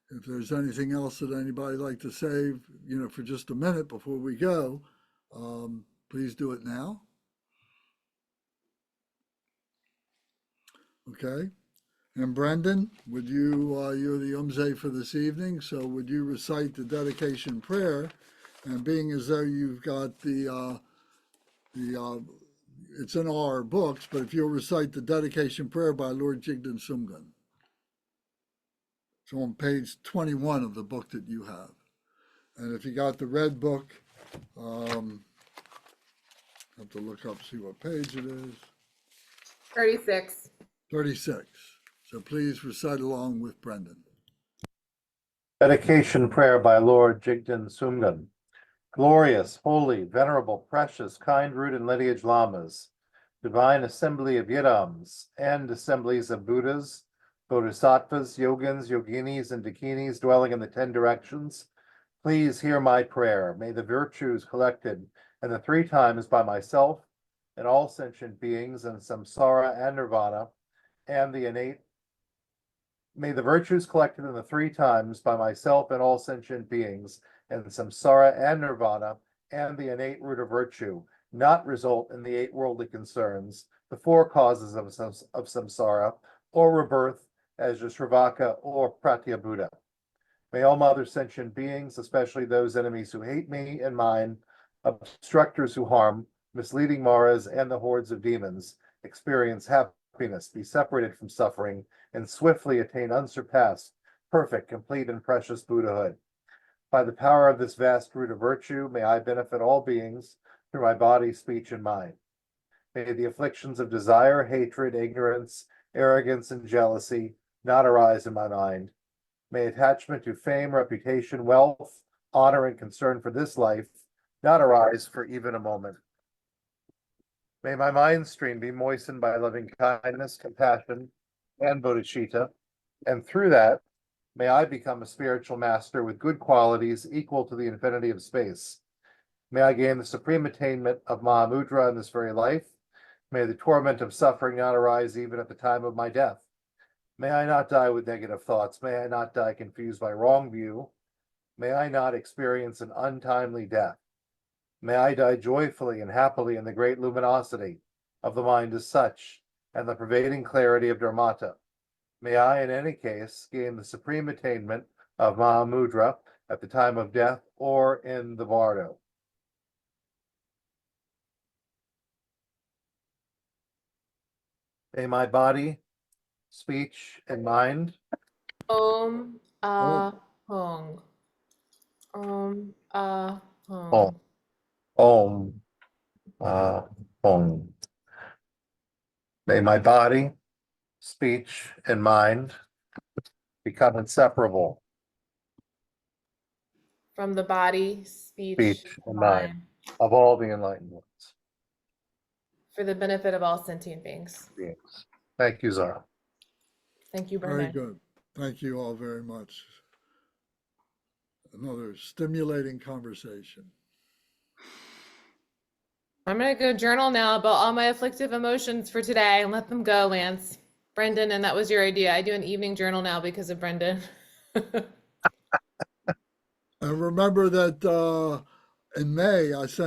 If there's anything else that anybody'd like to say, for just a minute before we go, please do it now. Okay. And Brendan, would you, you're the Umze for this evening, so would you recite the dedication prayer? And being as though you've got it's in all our books, but if you'll recite the dedication prayer by Lord Jigden Sumgun. It's on page 21 of the book that you have. And if you got the red book, have to look up, see what page it is. 36. 36. So please recite along with Brendan. Dedication prayer by Lord Jigden Sumgun. Glorious, holy, venerable, precious, kind root and lineage lamas, divine assembly of Yidams and assemblies of Buddhas, Bodhisattvas, Yogins, Yoginis, and Dakinis dwelling in the 10 directions, please hear my prayer. May the virtues collected in the 3 times by myself and all sentient beings in samsara and nirvana, and the innate May the virtues collected in the 3 times by myself and all sentient beings in samsara and nirvana, and the innate root of virtue, not result in the 8 worldly concerns, the 4 causes of samsara, or rebirth as Sravaka or Pratya Buddha. May all other sentient beings, especially those enemies who hate me and mine, obstructors who harm, misleading Maras, and the hordes of demons, experience happiness, be separated from suffering, and swiftly attain unsurpassed, perfect, complete, and precious Buddhahood. By the power of this vast root of virtue, may I benefit all beings through my body, speech, and mind. May the afflictions of desire, hatred, ignorance, arrogance, and jealousy not arise in my mind. May attachment to fame, reputation, wealth, honor, and concern for this life not arise for even a moment. May my mind stream be moistened by loving kindness, compassion, and bodhicitta, and through that, may I become a spiritual master with good qualities equal to the infinity of space. May I gain the supreme attainment of Mahamudra in this very life. May the torment of suffering not arise even at the time of my death. May I not die with negative thoughts. May I not die confused by wrong view. May I not experience an untimely death. May I die joyfully and happily in the great luminosity of the mind as such, and the pervading clarity of Dharmata. May I, in any case, gain the supreme attainment of Mahamudra at the time of death or in the bardo. May my body, speech, and mind Om Hong. Om Om. Hong. Om. Om. May my body, speech, and mind become inseparable. From the body, speech, Speech and mind of all the enlightened ones. for the benefit of all sentient beings. Beings. Thank you, Zara. Thank you, Very Brendan. good. Thank you all very much. Another stimulating conversation. I'm gonna go journal now about all my afflictive emotions for today and let them go, Lance. Brendan, and that was your idea. I do an evening journal now because of Brendan. And remember that in May, I sent